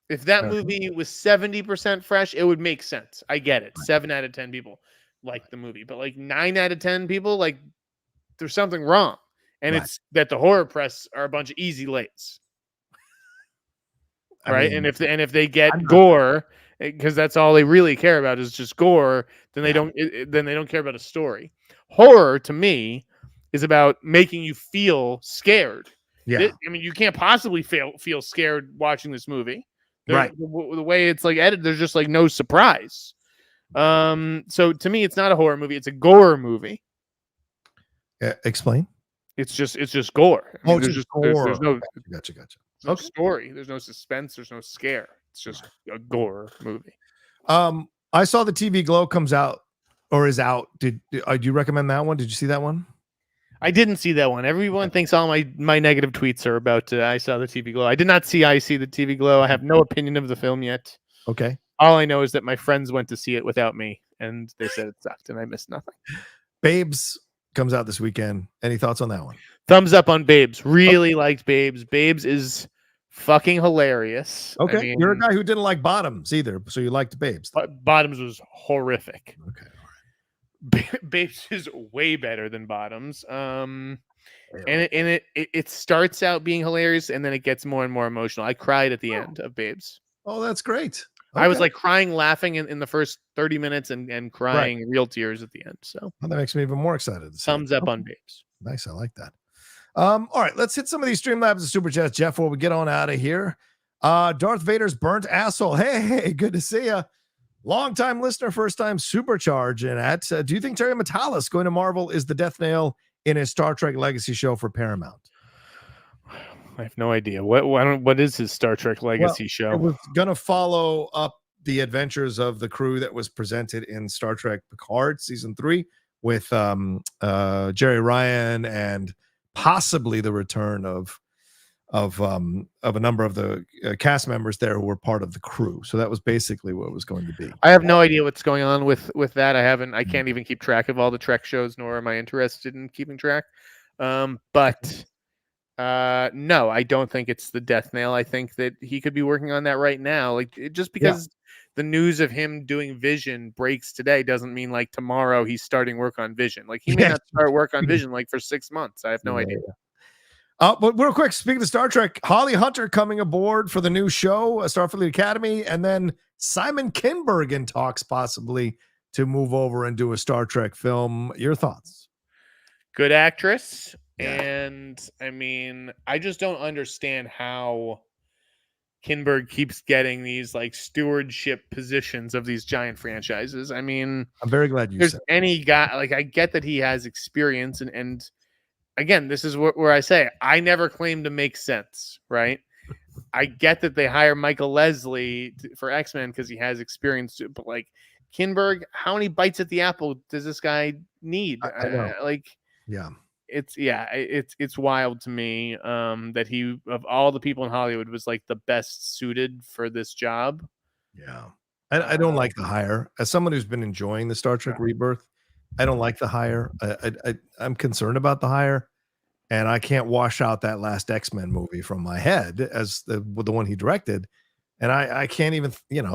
S3: If that movie was 70% fresh, it would make sense. I get it. 7 out of 10 people like the movie, but like 9 out of 10 people, like there's something wrong. And it's that the horror press are a bunch of easy lays. Right. And if they get gore, because that's all they really care about is just gore, then they don't care about a story. Horror to me is about making you feel scared.
S1: Yeah.
S3: I mean, you can't possibly feel scared watching this movie.
S1: Right.
S3: The way it's like edited, there's just like no surprise. So to me, it's not a horror movie. It's a gore movie.
S1: Explain.
S3: It's just gore. I mean,
S1: it's just gore.
S3: There's no
S1: Gotcha.
S3: no story. There's no suspense. There's no scare. It's just a gore movie.
S1: I saw the TV Glow comes out or is out. Do you recommend that one? Did you see that one?
S3: I didn't see that one. Everyone thinks all my negative tweets are about I saw the TV Glow. I did not see I see the TV Glow. I have no opinion of the film yet.
S1: Okay.
S3: All I know is that my friends went to see it without me, and they said it sucked, and I missed nothing.
S1: Babes comes out this weekend. Any thoughts on that one?
S3: Thumbs up on Babes. Really liked Babes. Babes is fucking hilarious.
S1: Okay.
S3: I mean,
S1: you're a guy who didn't like Bottoms either, so you liked Babes.
S3: Bottoms was horrific.
S1: Okay.
S3: Babes is way better than Bottoms. And it starts out being hilarious and then it gets more and more emotional. I cried at the end of Babes.
S1: Oh, that's great. Okay.
S3: I was like crying, laughing in the first 30 minutes and crying real tears at the end. So
S1: that makes me even more excited.
S3: Thumbs up on Babes.
S1: Nice. I like that. All right, let's hit some of these Streamlabs and Superchats, Jeff, before we get on out of here. Darth Vader's burnt asshole. Hey, good to see you. Long-time listener, first-time supercharge in at. Do you think Terry Matalas going to Marvel is the death nail in his Star Trek Legacy show for Paramount?
S3: I have no idea. What is his Star Trek Legacy show?
S1: It was going to follow up the adventures of the crew that was presented in Star Trek Picard season 3 with Jerry Ryan and possibly the return of a number of the cast members there who were part of the crew. So that was basically what it was going to be.
S3: I have no idea what's going on with that. I can't even keep track of all the Trek shows, nor am I interested in keeping track. But no, I don't think it's the death nail. I think that he could be working on that right now. Just because the news of him doing Vision breaks today doesn't mean like tomorrow he's starting work on Vision. Like he may not start work on Vision like for 6 months. I have no idea.
S1: But real quick, speaking of Star Trek, Holly Hunter coming aboard for the new show, Starfleet Academy, and then Simon Kinberg in talks possibly to move over and do a Star Trek film. Your thoughts?
S3: Good actress. And I mean, I just don't understand how Kinberg keeps getting these like stewardship positions of these giant franchises. I mean,
S1: I'm very glad you said
S3: any guy, like I get that he has experience and again, this is where I say I never claim to make sense, right? I get that they hire Michael Lesslie for X-Men because he has experience, but like Kinberg, how many bites at the apple does this guy need? It's wild to me that he, of all the people in Hollywood, was like the best suited for this job.
S1: Yeah, I don't like the hire. As someone who's been enjoying the Star Trek Rebirth, I don't like the hire. I'm concerned about the hire, and I can't wash out that last X-Men movie from my head as the one he directed, and I can't even,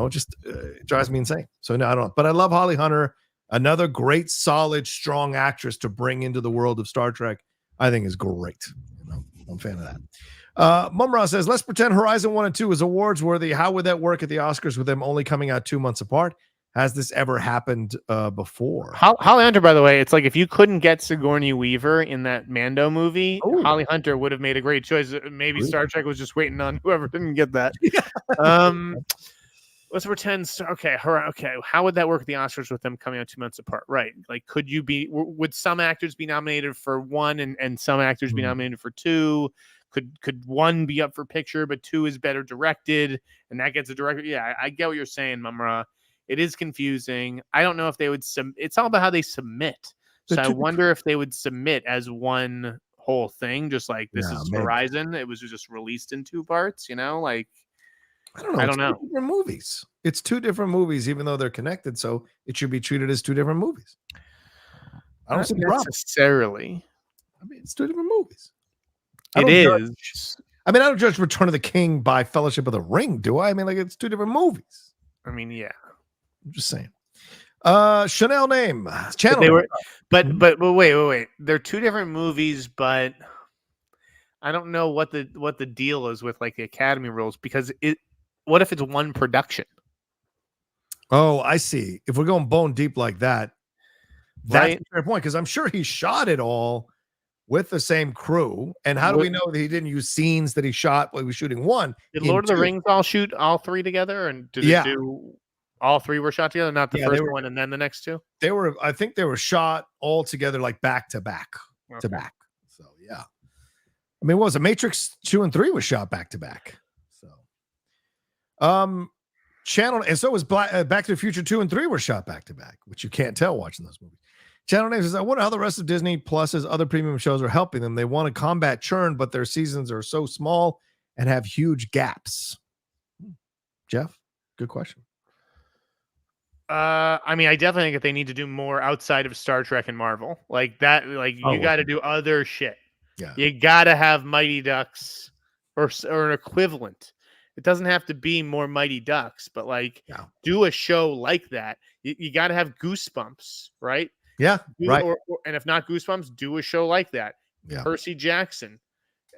S1: just it drives me insane. So no, I don't. But I love Holly Hunter, another great, solid, strong actress to bring into the world of Star Trek. I think is great. I'm a fan of that. Mumra says, let's pretend Horizon 1 and 2 is awards worthy. How would that work at the Oscars with them only coming out 2 months apart? Has this ever happened before?
S3: Holly Hunter, by the way, it's like if you couldn't get Sigourney Weaver in that Mando movie, Holly Hunter would have made a great choice. Maybe Star Trek was just waiting on whoever didn't get that. Let's pretend. Okay. How would that work at the Oscars with them coming out 2 months apart? Right. Like, would some actors be nominated for 1 and some actors be nominated for 2? Could 1 be up for picture, but 2 is better directed and that gets a director? Yeah, I get what you're saying, Mumra. It is confusing. I don't know if they would it's all about how they submit. So I wonder if they would submit as one whole thing, just like this is maybe. Horizon. It was just released in 2 parts, like I don't know.
S1: Different movies. It's 2 different movies, even though they're connected. So it should be treated as 2 different movies. I don't see
S3: necessarily.
S1: I mean, it's 2 different movies.
S3: I
S1: don't judge Return of the King by Fellowship of the Ring, do I? I mean, like it's 2 different movies.
S3: I mean, yeah.
S1: I'm just saying. Chanel name channel.
S3: But they were, but wait. They're 2 different movies, but I don't know what the deal is with like the Academy rules because what if it's 1 production?
S1: Oh, I see. If we're going bone deep like that, that's a fair point because I'm sure he shot it all with the same crew. And how do we know that he didn't use scenes that he shot while he was shooting 1?
S3: Did Lord of the Rings all shoot all 3 together? And did it do all 3 were shot together, not the first one and then the next 2?
S1: I think they were shot all together, like back to back to back. So yeah. I mean, what was it? Matrix 2 and 3 was shot back to back. So, channel, and so was Back to the Future 2 and 3 were shot back to back, which you can't tell watching those movies. Channel name says, I wonder how the rest of Disney Plus's other premium shows are helping them. They want to combat churn, but their seasons are so small and have huge gaps. Jeff, good question.
S3: I mean, I definitely think that they need to do more outside of Star Trek and Marvel. Like that, you got to do other shit.
S1: Yeah.
S3: You got to have Mighty Ducks or an equivalent. It doesn't have to be more Mighty Ducks, but do a show like that. You got to have Goosebumps, right?
S1: Yeah, right.
S3: And if not Goosebumps, do a show like that.
S1: Yeah.
S3: Percy Jackson.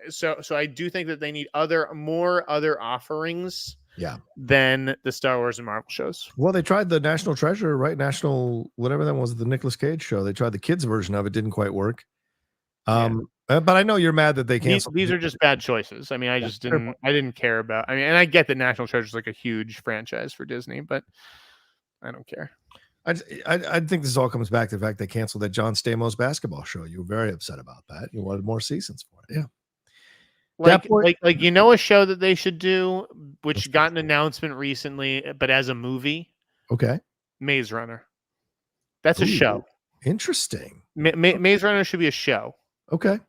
S3: So I do think that they need more other offerings.
S1: Yeah.
S3: Than the Star Wars and Marvel shows.
S1: Well, they tried the National Treasure, right? National, whatever that was, the Nicolas Cage show. They tried the kids version of it, didn't quite work. And But I know you're mad that they canceled.
S3: These are just bad choices. I mean, I didn't care about. I mean, and I get that National Treasure is like a huge franchise for Disney, but I don't care.
S1: I think this all comes back to the fact they canceled that John Stamos basketball show. You were very upset about that. You wanted more seasons for it. Yeah.
S3: Like a show that they should do, which got an announcement recently, but as a movie.
S1: Okay.
S3: Maze Runner. That's a show.
S1: Interesting.
S3: Maze Runner should be a show.
S1: Okay.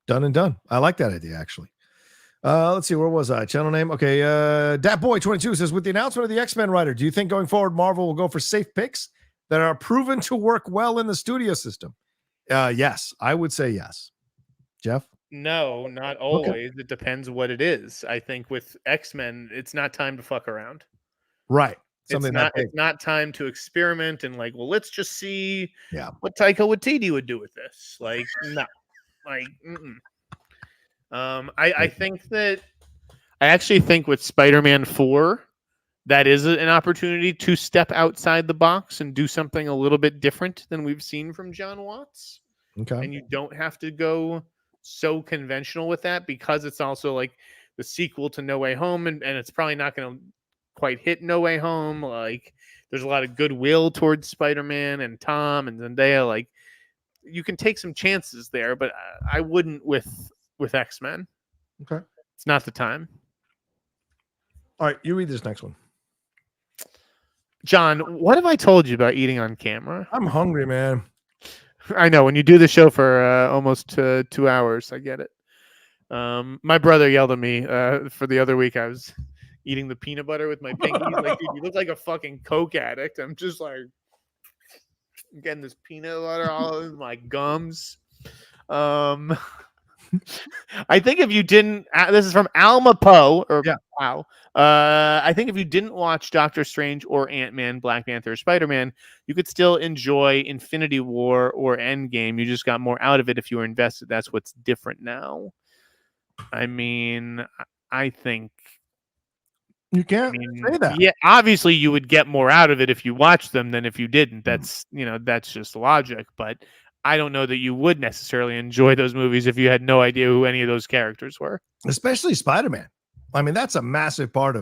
S1: Done and done. I like that idea, actually. Let's see. Where was I? Channel name. Okay. DatBoy22 says, with the announcement of the X-Men writer, do you think going forward Marvel will go for safe picks that are proven to work well in the studio system? Yes. I would say yes. Jeff?
S3: No, not always. Okay. It depends what it is. I think with X-Men, it's not time to fuck around.
S1: Right.
S3: It's not time to experiment and like, well, let's just see what Taika Waititi would do with this. Like, no. Like, I think that I actually think with Spider-Man 4, that is an opportunity to step outside the box and do something a little bit different than we've seen from John Watts.
S1: Okay.
S3: And you don't have to go so conventional with that because it's also like the sequel to No Way Home, and it's probably not going to quite hit No Way Home. Like, there's a lot of goodwill towards Spider-Man and Tom and Zendaya. Like, you can take some chances there, but I wouldn't with X-Men.
S1: Okay.
S3: It's not the time.
S1: All right, you read this next one.
S3: John, what have I told you about eating on camera?
S1: I'm hungry, man.
S3: I know. When you do the show for almost 2 hours, I get it. My brother yelled at me for the other week. I was eating the peanut butter with my pinky. He's like, dude, you look like a fucking coke addict. I'm just like getting this peanut butter all over my gums. I think if you didn't, this is from Alma Poe, wow. I think if you didn't watch Doctor Strange or Ant-Man, Black Panther, or Spider-Man, you could still enjoy Infinity War or Endgame. You just got more out of it if you were invested. That's what's different now. I mean, I think
S1: you can't say that.
S3: Yeah, obviously you would get more out of it if you watched them than if you didn't. That's that's just logic. But I don't know that you would necessarily enjoy those movies if you had no idea who any of those characters were. Especially
S1: Spider-Man. I mean, that's a massive part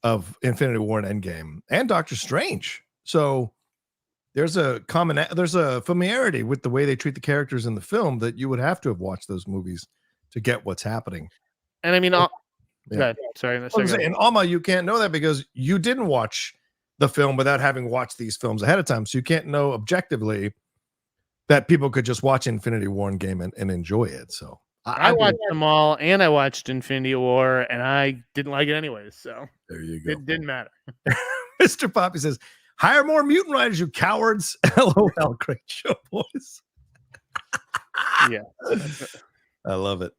S1: of Infinity War and Endgame and Doctor Strange. So there's a familiarity with the way they treat the characters in the film that you would have to have watched those movies to get what's happening.
S3: And I mean, sorry.
S1: In Alma, you can't know that because you didn't watch the film without having watched these films ahead of time. So you can't know objectively that people could just watch Infinity War and Game and enjoy it. So
S3: I watched them all, and I watched Infinity War, and I didn't like it anyways. So
S1: there you go.
S3: It didn't matter.
S1: Mr. Poppy says, hire more mutant riders, you cowards. LOL, great show, boys.
S3: Yeah.
S1: I love it.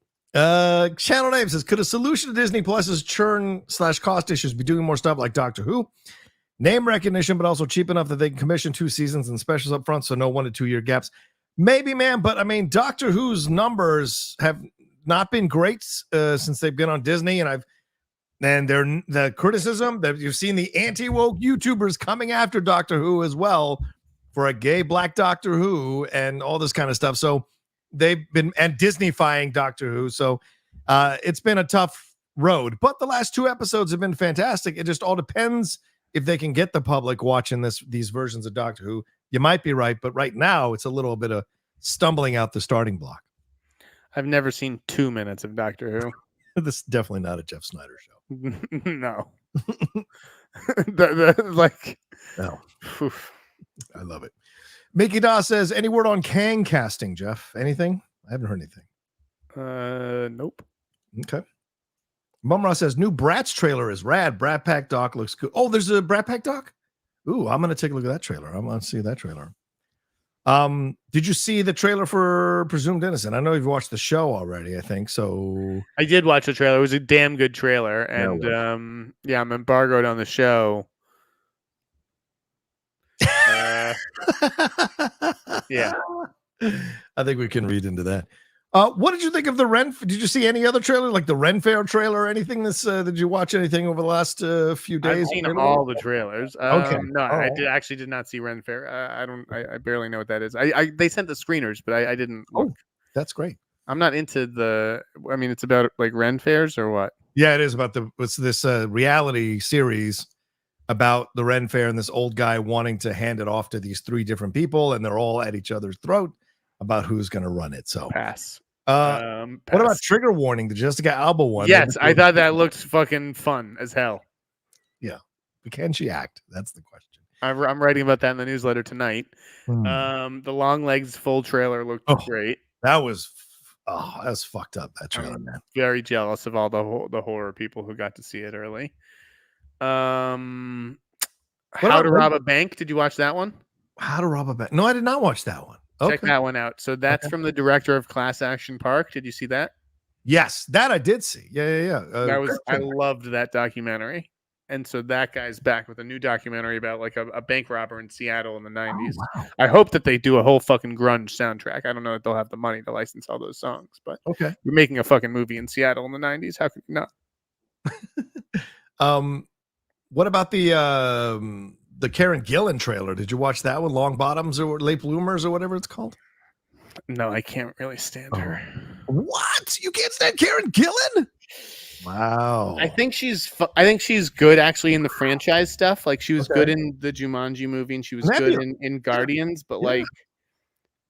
S1: Channel name says, could a solution to Disney Plus's churn/cost issues be doing more stuff like Doctor Who? Name recognition, but also cheap enough that they can commission 2 seasons and specials up front, so no 1 to 2 year gaps. Maybe, man, but I mean, Doctor Who's numbers have not been great since they've been on Disney, and the criticism that you've seen the anti-woke YouTubers coming after Doctor Who as well for a gay black Doctor Who and all this kind of stuff. So they've been Disney-fying Doctor Who. So it's been a tough road, but the last 2 episodes have been fantastic. It just all depends if they can get the public watching these versions of Doctor Who. You might be right, but right now it's a little bit of stumbling out the starting block.
S3: I've never seen 2 minutes of Doctor Who.
S1: This is definitely not a Jeff Sneider show.
S3: No.
S1: No. I love it. Mickey Daw says, any word on Kang casting, Jeff? Anything? I haven't heard anything.
S3: Nope.
S1: Okay. Mumra says, new Bratz trailer is rad. Brat Pack Doc looks good. Oh, there's a Brat Pack Doc? Ooh, I'm going to take a look at that trailer. I'm going to see that trailer. Did you see the trailer for Presumed Innocent? I know you've watched the show already, I think. So
S3: I did watch the trailer. It was a damn good trailer. And I'm embargoed on the show. Yeah.
S1: I think we can read into that. What did you think of the Ren? Did you see any other trailer, like the Ren Fair trailer or anything? Did you watch anything over the last few days?
S3: I've seen all the trailers.
S1: Okay.
S3: No, I did not see Ren Fair. I barely know what that is. They sent the screeners, but I didn't look.
S1: Oh, that's great.
S3: I'm not into the. I mean, it's about like Ren fairs or what?
S1: Yeah, it is about this reality series about the Ren Fair and this old guy wanting to hand it off to these 3 different people, and they're all at each other's throat about who's going to run it. So
S3: Pass.
S1: What about Trigger Warning, the Jessica Alba one?
S3: Yes, I thought that looked fucking fun as hell.
S1: Yeah, but can she act? That's the question.
S3: I'm writing about that in the newsletter tonight. The Long Legs full trailer looked great.
S1: That was fucked up. That trailer, man.
S3: Very jealous of all the horror people who got to see it early. How to Rob a Bank? Did you watch that one?
S1: How to Rob a Bank? No, I did not watch that one.
S3: Check that one out. So that's from the director of Class Action Park. Did you see that?
S1: Yes, that I did see. Yeah.
S3: I loved that documentary. And so that guy's back with a new documentary about like a bank robber in Seattle in the 90s.
S1: Oh, wow.
S3: I hope that they do a whole fucking grunge soundtrack. I don't know if they'll have the money to license all those songs, but
S1: okay.
S3: You're making a fucking movie in Seattle in the 90s. How could you
S1: not? What about the Karen Gillan trailer? Did you watch that one? Long Bottoms or Late Bloomers or whatever it's called?
S3: No, I can't really stand her.
S1: What? You can't stand Karen Gillan? Wow.
S3: I think she's good actually in the franchise stuff. Like she was good in the Jumanji movie and she was good in Guardians, but like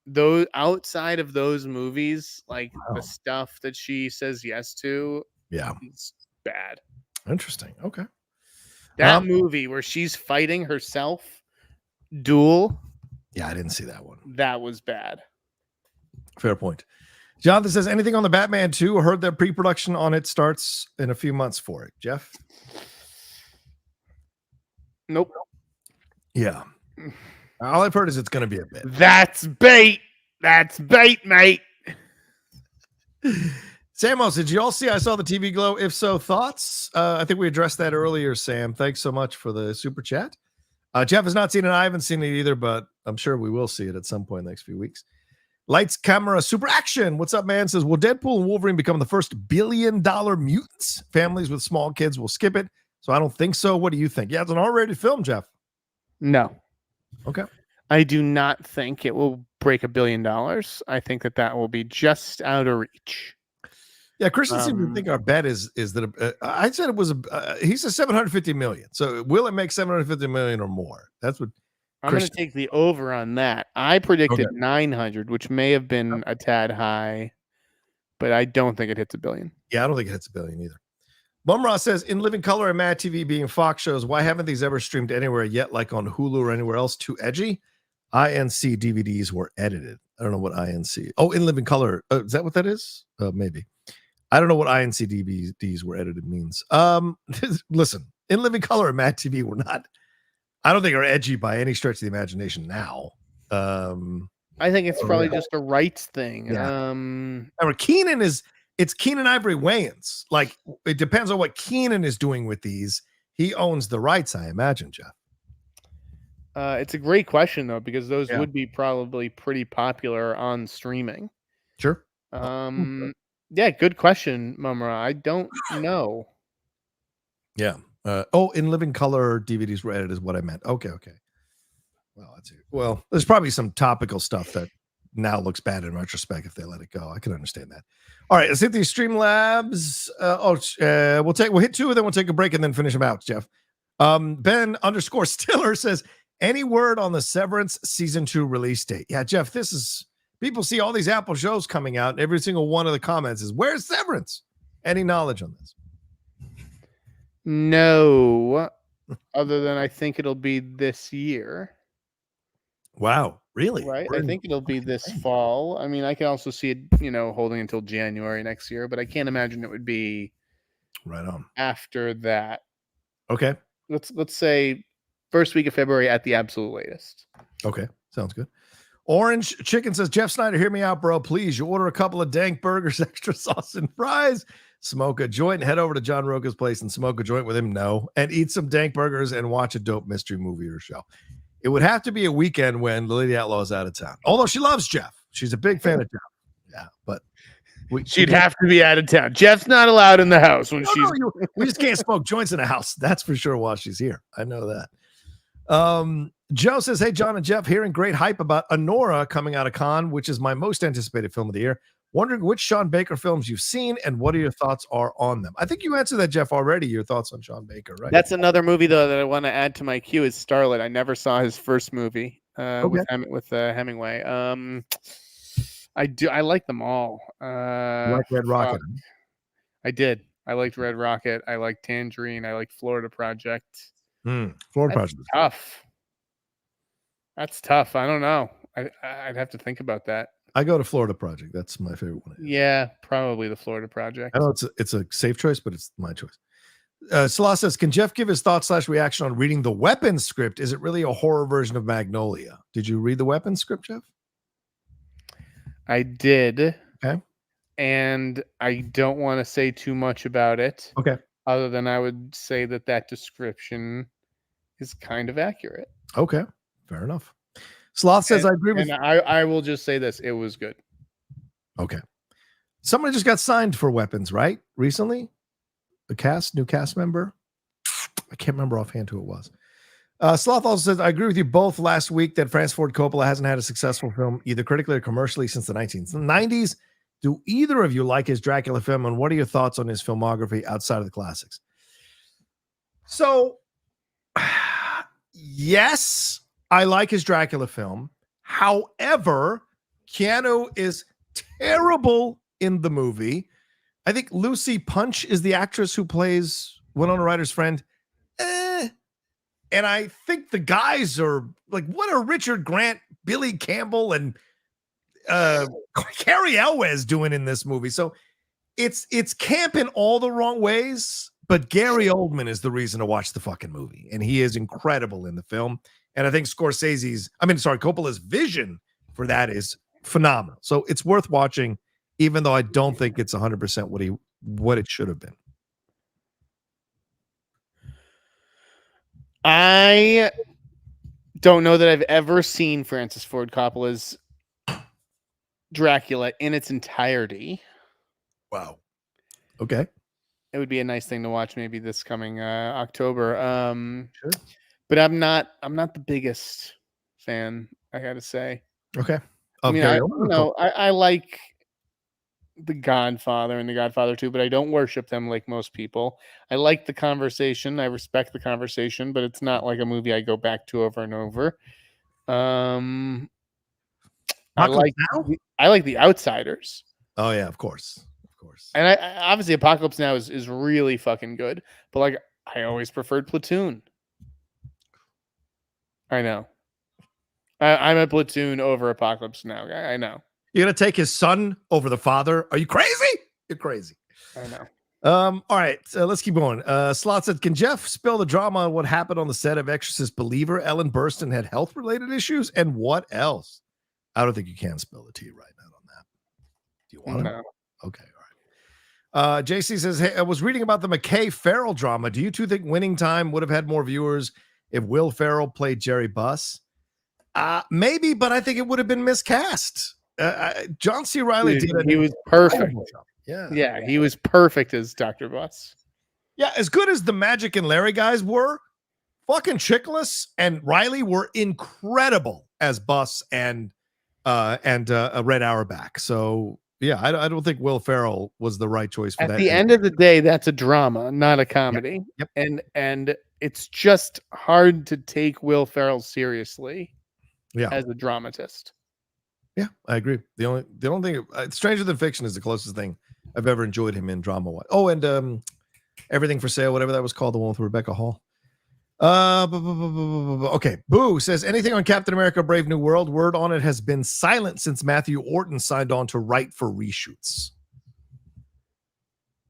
S3: those outside of those movies, like the stuff that she says yes to, is bad.
S1: Interesting. Okay.
S3: That movie where she's fighting herself, Duel.
S1: Yeah, I didn't see that one.
S3: That was bad.
S1: Fair point. Jonathan says, anything on the Batman 2? Heard that pre-production on it starts in a few months for it. Jeff?
S3: Nope.
S1: Yeah. All I've heard is it's going to be a bit.
S3: That's bait. That's bait, mate.
S1: Samos, did you all see? I saw the TV glow. If so, thoughts? I think we addressed that earlier, Sam. Thanks so much for the super chat. Jeff has not seen it. I haven't seen it either, but I'm sure we will see it at some point in the next few weeks. Lights, camera, super action. What's up, man? Says, will Deadpool and Wolverine become the first billion-dollar mutants? Families with small kids will skip it. So I don't think so. What do you think? Yeah, it's an R-rated film, Jeff.
S3: No.
S1: Okay.
S3: I do not think it will break $1 billion. I think that will be just out of reach.
S1: Yeah, Christian seems to think our bet is that I said it was he said 750 million. So will it make 750 million or more? That's what
S3: I'm going to take the over on that. I predicted 900, which may have been a tad high, but I don't think it hits $1 billion.
S1: Yeah, I don't think it hits $1 billion either. Mumra says, in Living Color and Mad TV being Fox shows, why haven't these ever streamed anywhere yet, like on Hulu or anywhere else? Too edgy? INC DVDs were edited. I don't know what INC. Oh, in Living Color. Is that what that is? Maybe. I don't know what INC DVDs were edited means. Listen, in Living Color and Mad TV were not, I don't think are edgy by any stretch of the imagination now.
S3: I think it's probably just a rights thing.
S1: Yeah. Keenan it's Keenan Ivory Wayans. Like, it depends on what Keenan is doing with these. He owns the rights, I imagine, Jeff.
S3: It's a great question, though, because those would be probably pretty popular on streaming.
S1: Sure.
S3: Yeah, good question, Mumra. I don't know.
S1: Yeah. In Living Color DVDs were edited is what I meant. Okay. Well, that's it. Well, there's probably some topical stuff that now looks bad in retrospect if they let it go. I can understand that. All right, let's hit these Streamlabs. We'll hit 2 and then we'll take a break and then finish them out, Jeff. Ben_Stiller says, any word on the Severance season 2 release date? Yeah, Jeff, this is people see all these Apple shows coming out, and every single one of the comments is, where's Severance? Any knowledge on this?
S3: No, other than I think it'll be this year.
S1: Wow, really?
S3: Right. I think it'll be this fall. I mean, I can also see it, holding until January next year, but I can't imagine it would be
S1: right on
S3: after that.
S1: Okay.
S3: Let's say first week of February at the absolute latest.
S1: Okay, sounds good. Orange Chicken says, Jeff Sneider, hear me out, bro. Please, you order a couple of dank burgers, extra sauce and fries, smoke a joint, head over to John Roca's place and smoke a joint with him. No, and eat some dank burgers and watch a dope mystery movie or show. It would have to be a weekend when the Lady Outlaw is out of town. Although she loves Jeff. She's a big fan of Jeff. Yeah, but
S3: she'd have to be out of town. Jeff's not allowed in the house when she's.
S1: No, we just can't smoke joints in the house. That's for sure while she's here. I know that. Joe says, hey, John and Jeff, hearing great hype about Anora coming out of Cannes, which is my most anticipated film of the year. Wondering which Sean Baker films you've seen and what are your thoughts are on them. I think you answered that, Jeff, already. Your thoughts on Sean Baker, right?
S3: That's another movie though that I want to add to my queue is Starlet. I never saw his first movie with Hemingway. I like them all.
S1: Like Red Rocket.
S3: I did. I liked Red Rocket. I liked Tangerine. I liked Florida Project.
S1: Florida Project.
S3: Tough. That's tough. I don't know. I'd have to think about that.
S1: I go to Florida Project. That's my favorite one.
S3: Yeah, probably the Florida Project.
S1: I know it's a safe choice, but it's my choice. Salah says, can Jeff give his thoughts / reaction on reading the Weapons script? Is it really a horror version of Magnolia? Did you read the Weapons script, Jeff?
S3: I did.
S1: Okay.
S3: And I don't want to say too much about it.
S1: Okay.
S3: Other than I would say that description is kind of accurate.
S1: Okay. Fair enough. Sloth says, I agree with you.
S3: And I will just say this. It was good.
S1: Okay. Somebody just got signed for Weapons, right? Recently? New cast member? I can't remember offhand who it was. Sloth also says, I agree with you both last week that Francis Ford Coppola hasn't had a successful film, either critically or commercially, since the 1990s. Do either of you like his Dracula film, and what are your thoughts on his filmography outside of the classics? So, yes, I like his Dracula film. However, Keanu is terrible in the movie. I think Lucy Punch is the actress who plays Winona Ryder's friend. And I think the guys are like, what are Richard Grant, Billy Campbell, and Carrie Elwes doing in this movie? So it's camp in all the wrong ways, but Gary Oldman is the reason to watch the fucking movie. And he is incredible in the film. And I think Coppola's vision for that is phenomenal. So it's worth watching, even though I don't think it's 100% what it should have been.
S3: I don't know that I've ever seen Francis Ford Coppola's Dracula in its entirety.
S1: Wow. Okay.
S3: It would be a nice thing to watch maybe this coming October.
S1: Sure.
S3: But I'm not the biggest fan, I gotta say.
S1: Okay.
S3: I like The Godfather and The Godfather 2, but I don't worship them like most people. I like the conversation. I respect the conversation, but it's not like a movie I go back to over and over. I like The Outsiders.
S1: Oh yeah, of course.
S3: And I obviously Apocalypse Now is really fucking good, but like I always preferred Platoon. I know. I'm a Platoon over Apocalypse Now guy. I know.
S1: You're gonna take his son over the father? Are you crazy? You're crazy.
S3: I know.
S1: All right, let's keep going. Slot said, can Jeff spill the drama on what happened on the set of Exorcist Believer? Ellen Burstyn had health-related issues, and what else? I don't think you can spill the tea right now on that. Do you want to? Okay, all right. JC says, hey, I was reading about the McKay Farrell drama. Do you two think Winning Time would have had more viewers if Will Ferrell played Jerry Buss? Maybe, but I think it would have been miscast. John C. Reilly
S3: he was perfect.
S1: Yeah,
S3: he was perfect as Dr. Buss.
S1: Yeah, as good as the Magic and Larry guys were, fucking Chiklis and Riley were incredible as Buss and Red Auerbach. So yeah, I don't think Will Ferrell was the right choice for that.
S3: At the end of the day, that's a drama, not a comedy.
S1: Yep.
S3: And it's just hard to take Will Ferrell seriously as a dramatist.
S1: Yeah, I agree. The only thing, Stranger Than Fiction is the closest thing I've ever enjoyed him in drama. Oh, and Everything for Sale, whatever that was called, the one with Rebecca Hall. Okay, Boo says, anything on Captain America Brave New World? Word on it has been silent since Matthew Orton signed on to write for reshoots.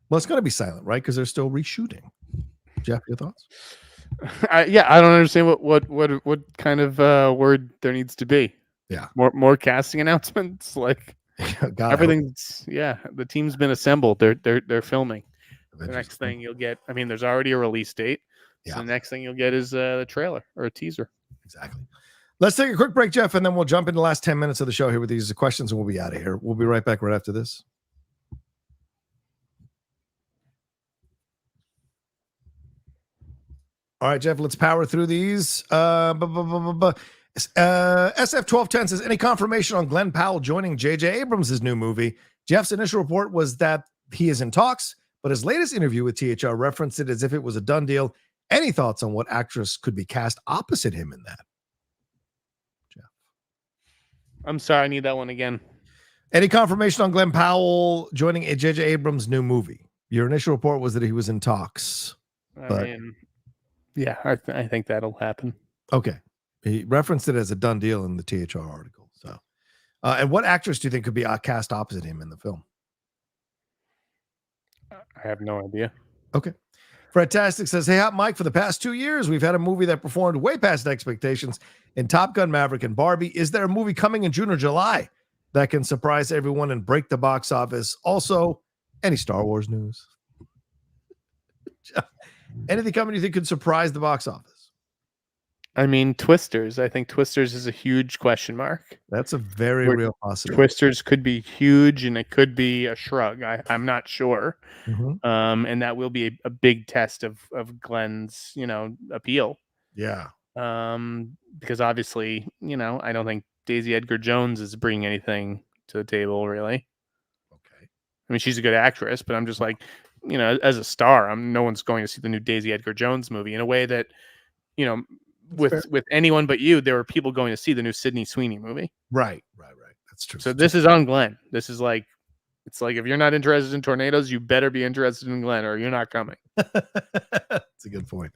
S1: Well, it's going to be silent, right? Because they're still reshooting. Jeff, your thoughts?
S3: I don't understand what kind of word there needs to be.
S1: Yeah,
S3: more casting announcements. Like everything's the team's been assembled. They're filming. The next thing you'll get, I mean, there's already a release date. So the next thing you'll get is the trailer or a teaser.
S1: Exactly. Let's take a quick break, Jeff, and then we'll jump into the last 10 minutes of the show here with these questions, and we'll be out of here. We'll be right back right after this. All right, Jeff, let's power through these. SF1210 says, any confirmation on Glen Powell joining J.J. Abrams' new movie? Jeff's initial report was that he is in talks, but his latest interview with THR referenced it as if it was a done deal. Any thoughts on what actress could be cast opposite him in that? Jeff.
S3: I'm sorry, I need that one again.
S1: Any confirmation on Glen Powell joining J.J. Abrams' new movie? Your initial report was that he was in talks.
S3: I think that'll happen.
S1: Okay. He referenced it as a done deal in the THR article. So, and what actress do you think could be cast opposite him in the film?
S3: I have no idea.
S1: Okay. Fredtastic says, hey, Hot Mike, for the past 2 years, we've had a movie that performed way past expectations in Top Gun, Maverick, and Barbie. Is there a movie coming in June or July that can surprise everyone and break the box office? Also, any Star Wars news? Anything coming you think could surprise the box office?
S3: I mean, Twisters. I think Twisters is a huge question mark.
S1: That's a very real possibility.
S3: Twisters could be huge, and it could be a shrug. I'm not sure. And that will be a big test of Glen's, appeal.
S1: Yeah.
S3: Because obviously, I don't think Daisy Edgar Jones is bringing anything to the table, really.
S1: Okay.
S3: I mean, she's a good actress, but I'm just like, as a star, no one's going to see the new Daisy Edgar Jones movie in a way that, with anyone but you, there were people going to see the new Sydney Sweeney movie.
S1: Right. That's true.
S3: So this is on Glen. This is like, it's like, if you're not interested in tornadoes, you better be interested in Glen or you're not coming.
S1: That's a good point.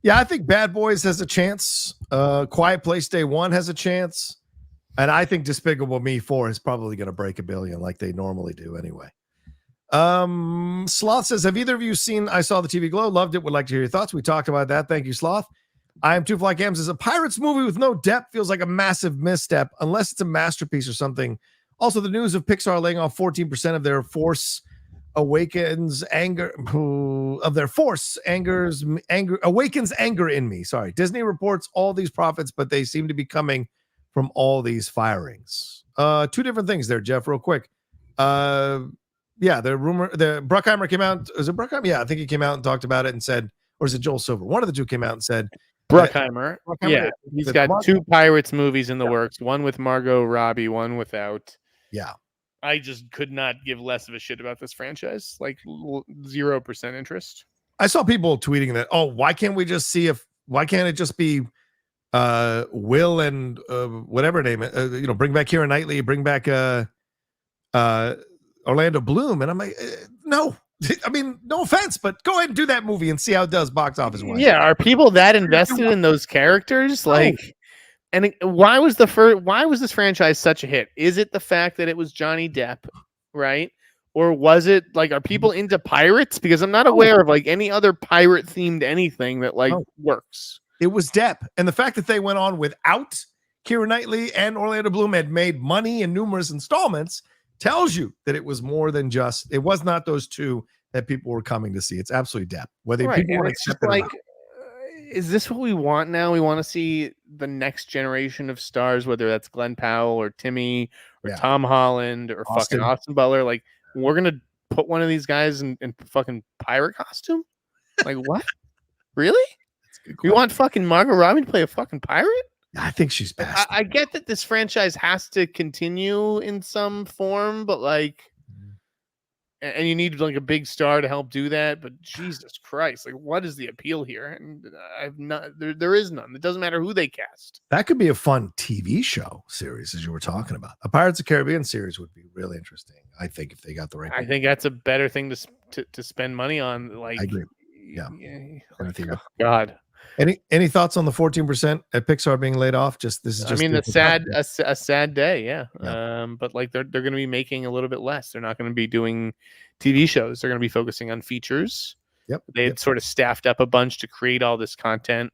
S1: Yeah, I think Bad Boys has a chance. Quiet Place Day 1 has a chance. And I think Despicable Me 4 is probably going to break $1 billion like they normally do anyway. Sloth says, have either of you seen I Saw the TV Glow? Loved it. Would like to hear your thoughts. We talked about that. Thank you, Sloth. I Am Two Fly Cams is a Pirates movie with no depth. Feels like a massive misstep unless it's a masterpiece or something. Also, the news of Pixar laying off 14% of their Force Awakens anger awakens anger in me. Sorry. Disney reports all these profits, but they seem to be coming from all these firings. Two different things there, Jeff, real quick. The Bruckheimer came out. Is it Bruckheimer? Yeah, I think he came out and talked about it and said, or is it Joel Silver? One of the two came out and said,
S3: Bruckheimer. Yeah, he's got two Pirates movies in the works, one with Margot Robbie, one without.
S1: Yeah.
S3: I just could not give less of a shit about this franchise. Like 0% interest.
S1: I saw people tweeting that, why can't it just be Will and whatever name it, bring back Keira Knightley, bring back Orlando Bloom. And I'm like, no. I mean, no offense, but go ahead and do that movie and see how it does box office wise.
S3: Yeah, are people that invested in those characters? Like, and why was this franchise such a hit? Is it the fact that it was Johnny Depp, right? Or was it like, are people into pirates? Because I'm not aware of like any other pirate themed anything that works.
S1: It was Depp, and the fact that they went on without Keira Knightley and Orlando Bloom had made money in numerous installments tells you that it was more than just, it was not those two that people were coming to see. It's absolutely Depp. Whether people want to accept it or not.
S3: Is this what we want now? We want to see the next generation of stars, whether that's Glen Powell or Timmy or Tom Holland or fucking Austin Butler. Like, we're going to put one of these guys in fucking pirate costume? Like, what? Really? You want fucking Margot Robbie to play a fucking pirate?
S1: I think she's best.
S3: I get that this franchise has to continue in some form, but like, and you need like a big star to help do that. But Jesus Christ, like, what is the appeal here? And I've not. There is none. It doesn't matter who they cast.
S1: That could be a fun TV show series, as you were talking about. A Pirates of the Caribbean series would be really interesting. I think if they got the right.
S3: I think that's a better thing to spend money on. Like,
S1: I agree. Yeah.
S3: Oh, God.
S1: Any thoughts on the 14% at Pixar being laid off? This is just.
S3: I mean, a sad day, yeah. But like they're going to be making a little bit less. They're not going to be doing TV shows. They're going to be focusing on features.
S1: Yep.
S3: They had sort of staffed up a bunch to create all this content.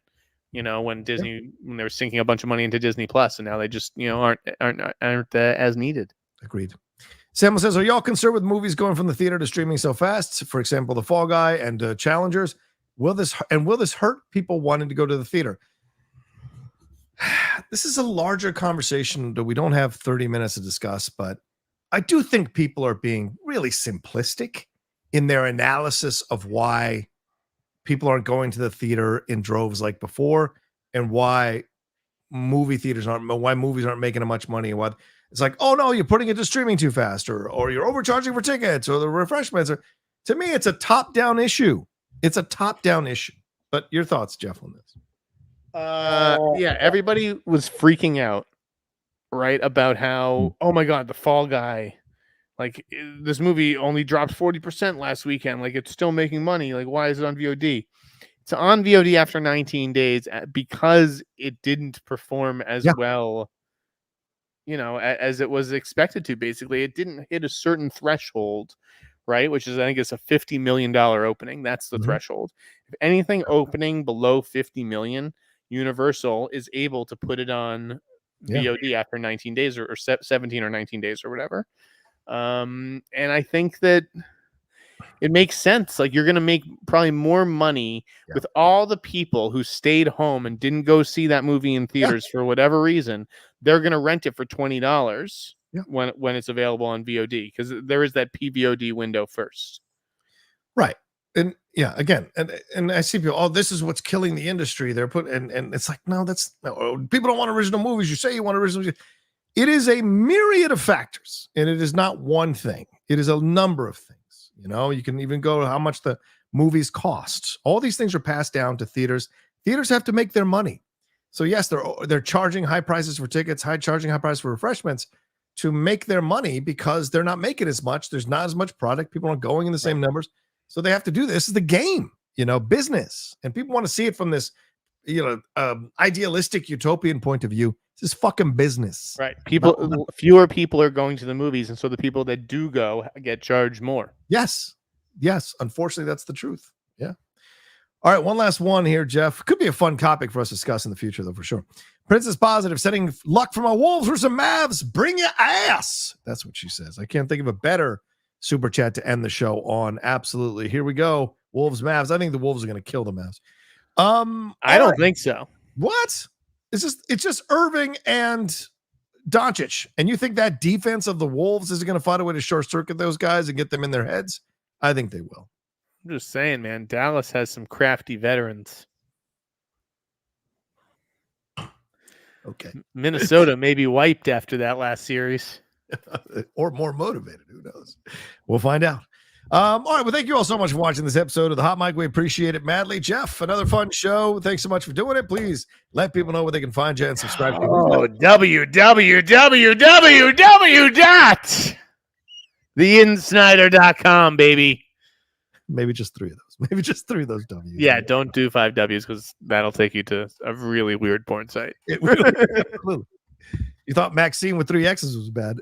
S3: When Disney when they were sinking a bunch of money into Disney Plus, and now they just aren't as needed.
S1: Agreed. Samuel says, "Are y'all concerned with movies going from the theater to streaming so fast? For example, The Fall Guy and Challengers." Will this hurt people wanting to go to the theater? This is a larger conversation that we don't have 30 minutes to discuss, but I do think people are being really simplistic in their analysis of why people aren't going to the theater in droves like before, and why movies aren't making much money. And what It's like, oh no, you're putting it to streaming too fast, or you're overcharging for tickets or the refreshments. Or to me, it's a top-down issue. It's a top-down issue. But your thoughts, Jeff, on this?
S3: Yeah, everybody was freaking out, right, about how, oh my god, the Fall Guy, like this movie only dropped 40% last weekend, like it's still making money, like why is it on VOD? It's on VOD after 19 days because it didn't perform as well, you know, as it was expected to. Basically, it didn't hit a certain threshold, right, which is, I think it's a $50 million opening. That's the threshold. If anything opening below 50 million, Universal is able to put it on VOD after 19 days or 17 or 19 days or whatever. And I think that it makes sense. Like, you're going to make probably more money with all the people who stayed home and didn't go see that movie in theaters for whatever reason. They're going to rent it for $20 when it's available on VOD, because there is that PVOD window first.
S1: Right. And again, and I see people, oh, this is what's killing the industry. They're and it's like, no, people don't want original movies. You say you want original movies. It is a myriad of factors, and it is not one thing. It is a number of things. You know, you can even go to how much the movies cost. All these things are passed down to theaters. Theaters have to make their money. So yes, they're charging high prices for tickets, charging high prices for refreshments to make their money, because they're not making as much. There's not as much product. People aren't going in the same numbers. So they have to do this. This is the game, you know, business. And people want to see it from this, you know, idealistic utopian point of view. This is fucking business.
S3: Right. Fewer people are going to the movies. And so the people that do go get charged more.
S1: Yes. Unfortunately, that's the truth. Yeah. All right. One last one here, Jeff. Could be a fun topic for us to discuss in the future, though, for sure. Princess Positive, setting luck for my Wolves versus Mavs. Bring your ass. That's what she says. I can't think of a better super chat to end the show on. Absolutely. Here we go. Wolves, Mavs. I think the Wolves are going to kill the Mavs.
S3: I don't think so.
S1: What? It's just Irving and Doncic. And you think that defense of the Wolves is going to find a way to short circuit those guys and get them in their heads? I think they will.
S3: I'm just saying, man. Dallas has some crafty veterans.
S1: Okay.
S3: Minnesota may be wiped after that last series.
S1: Or more motivated. Who knows? We'll find out. All right. Well, thank you all so much for watching this episode of the Hot Mic. We appreciate it madly. Jeff, another fun show. Thanks so much for doing it. Please let people know where they can find you and subscribe to you.
S3: Oh, www.theinsnider.com, baby.
S1: Maybe just 3 of those. Maybe just 3 of those W's.
S3: Yeah, don't do 5 W's, because that'll take you to a really weird porn site.
S1: It really, absolutely. You thought Maxine with 3 X's was bad.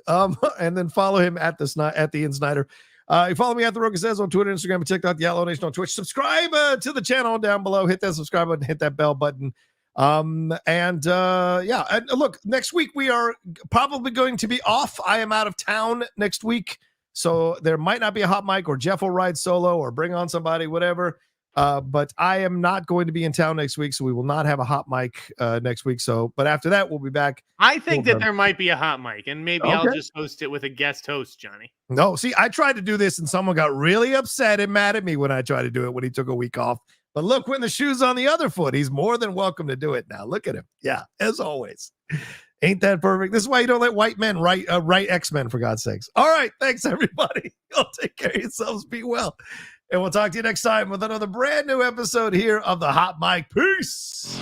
S1: And then follow him at the Ian Sneider. You follow me at The Rocha Says on Twitter, Instagram, and TikTok, Yellow Nation on Twitch. Subscribe to the channel down below. Hit that subscribe button, hit that bell button. And look, next week we are probably going to be off. I am out of town next week, so there might not be a Hot Mic, or Jeff will ride solo or bring on somebody, whatever. But I am not going to be in town next week, so we will not have a Hot Mic next week. But after that, we'll be back.
S2: I think that there might be a Hot Mic, and maybe I'll just host it with a guest host, Johnny.
S1: No, see, I tried to do this, and someone got really upset and mad at me when I tried to do it when he took a week off. But look, when the shoe's on the other foot, he's more than welcome to do it now. Look at him. Yeah, as always. Ain't that perfect? This is why you don't let white men write X-Men, for God's sakes. All right, thanks, everybody. Y'all take care of yourselves. Be well. And we'll talk to you next time with another brand new episode here of the Hot Mic. Peace.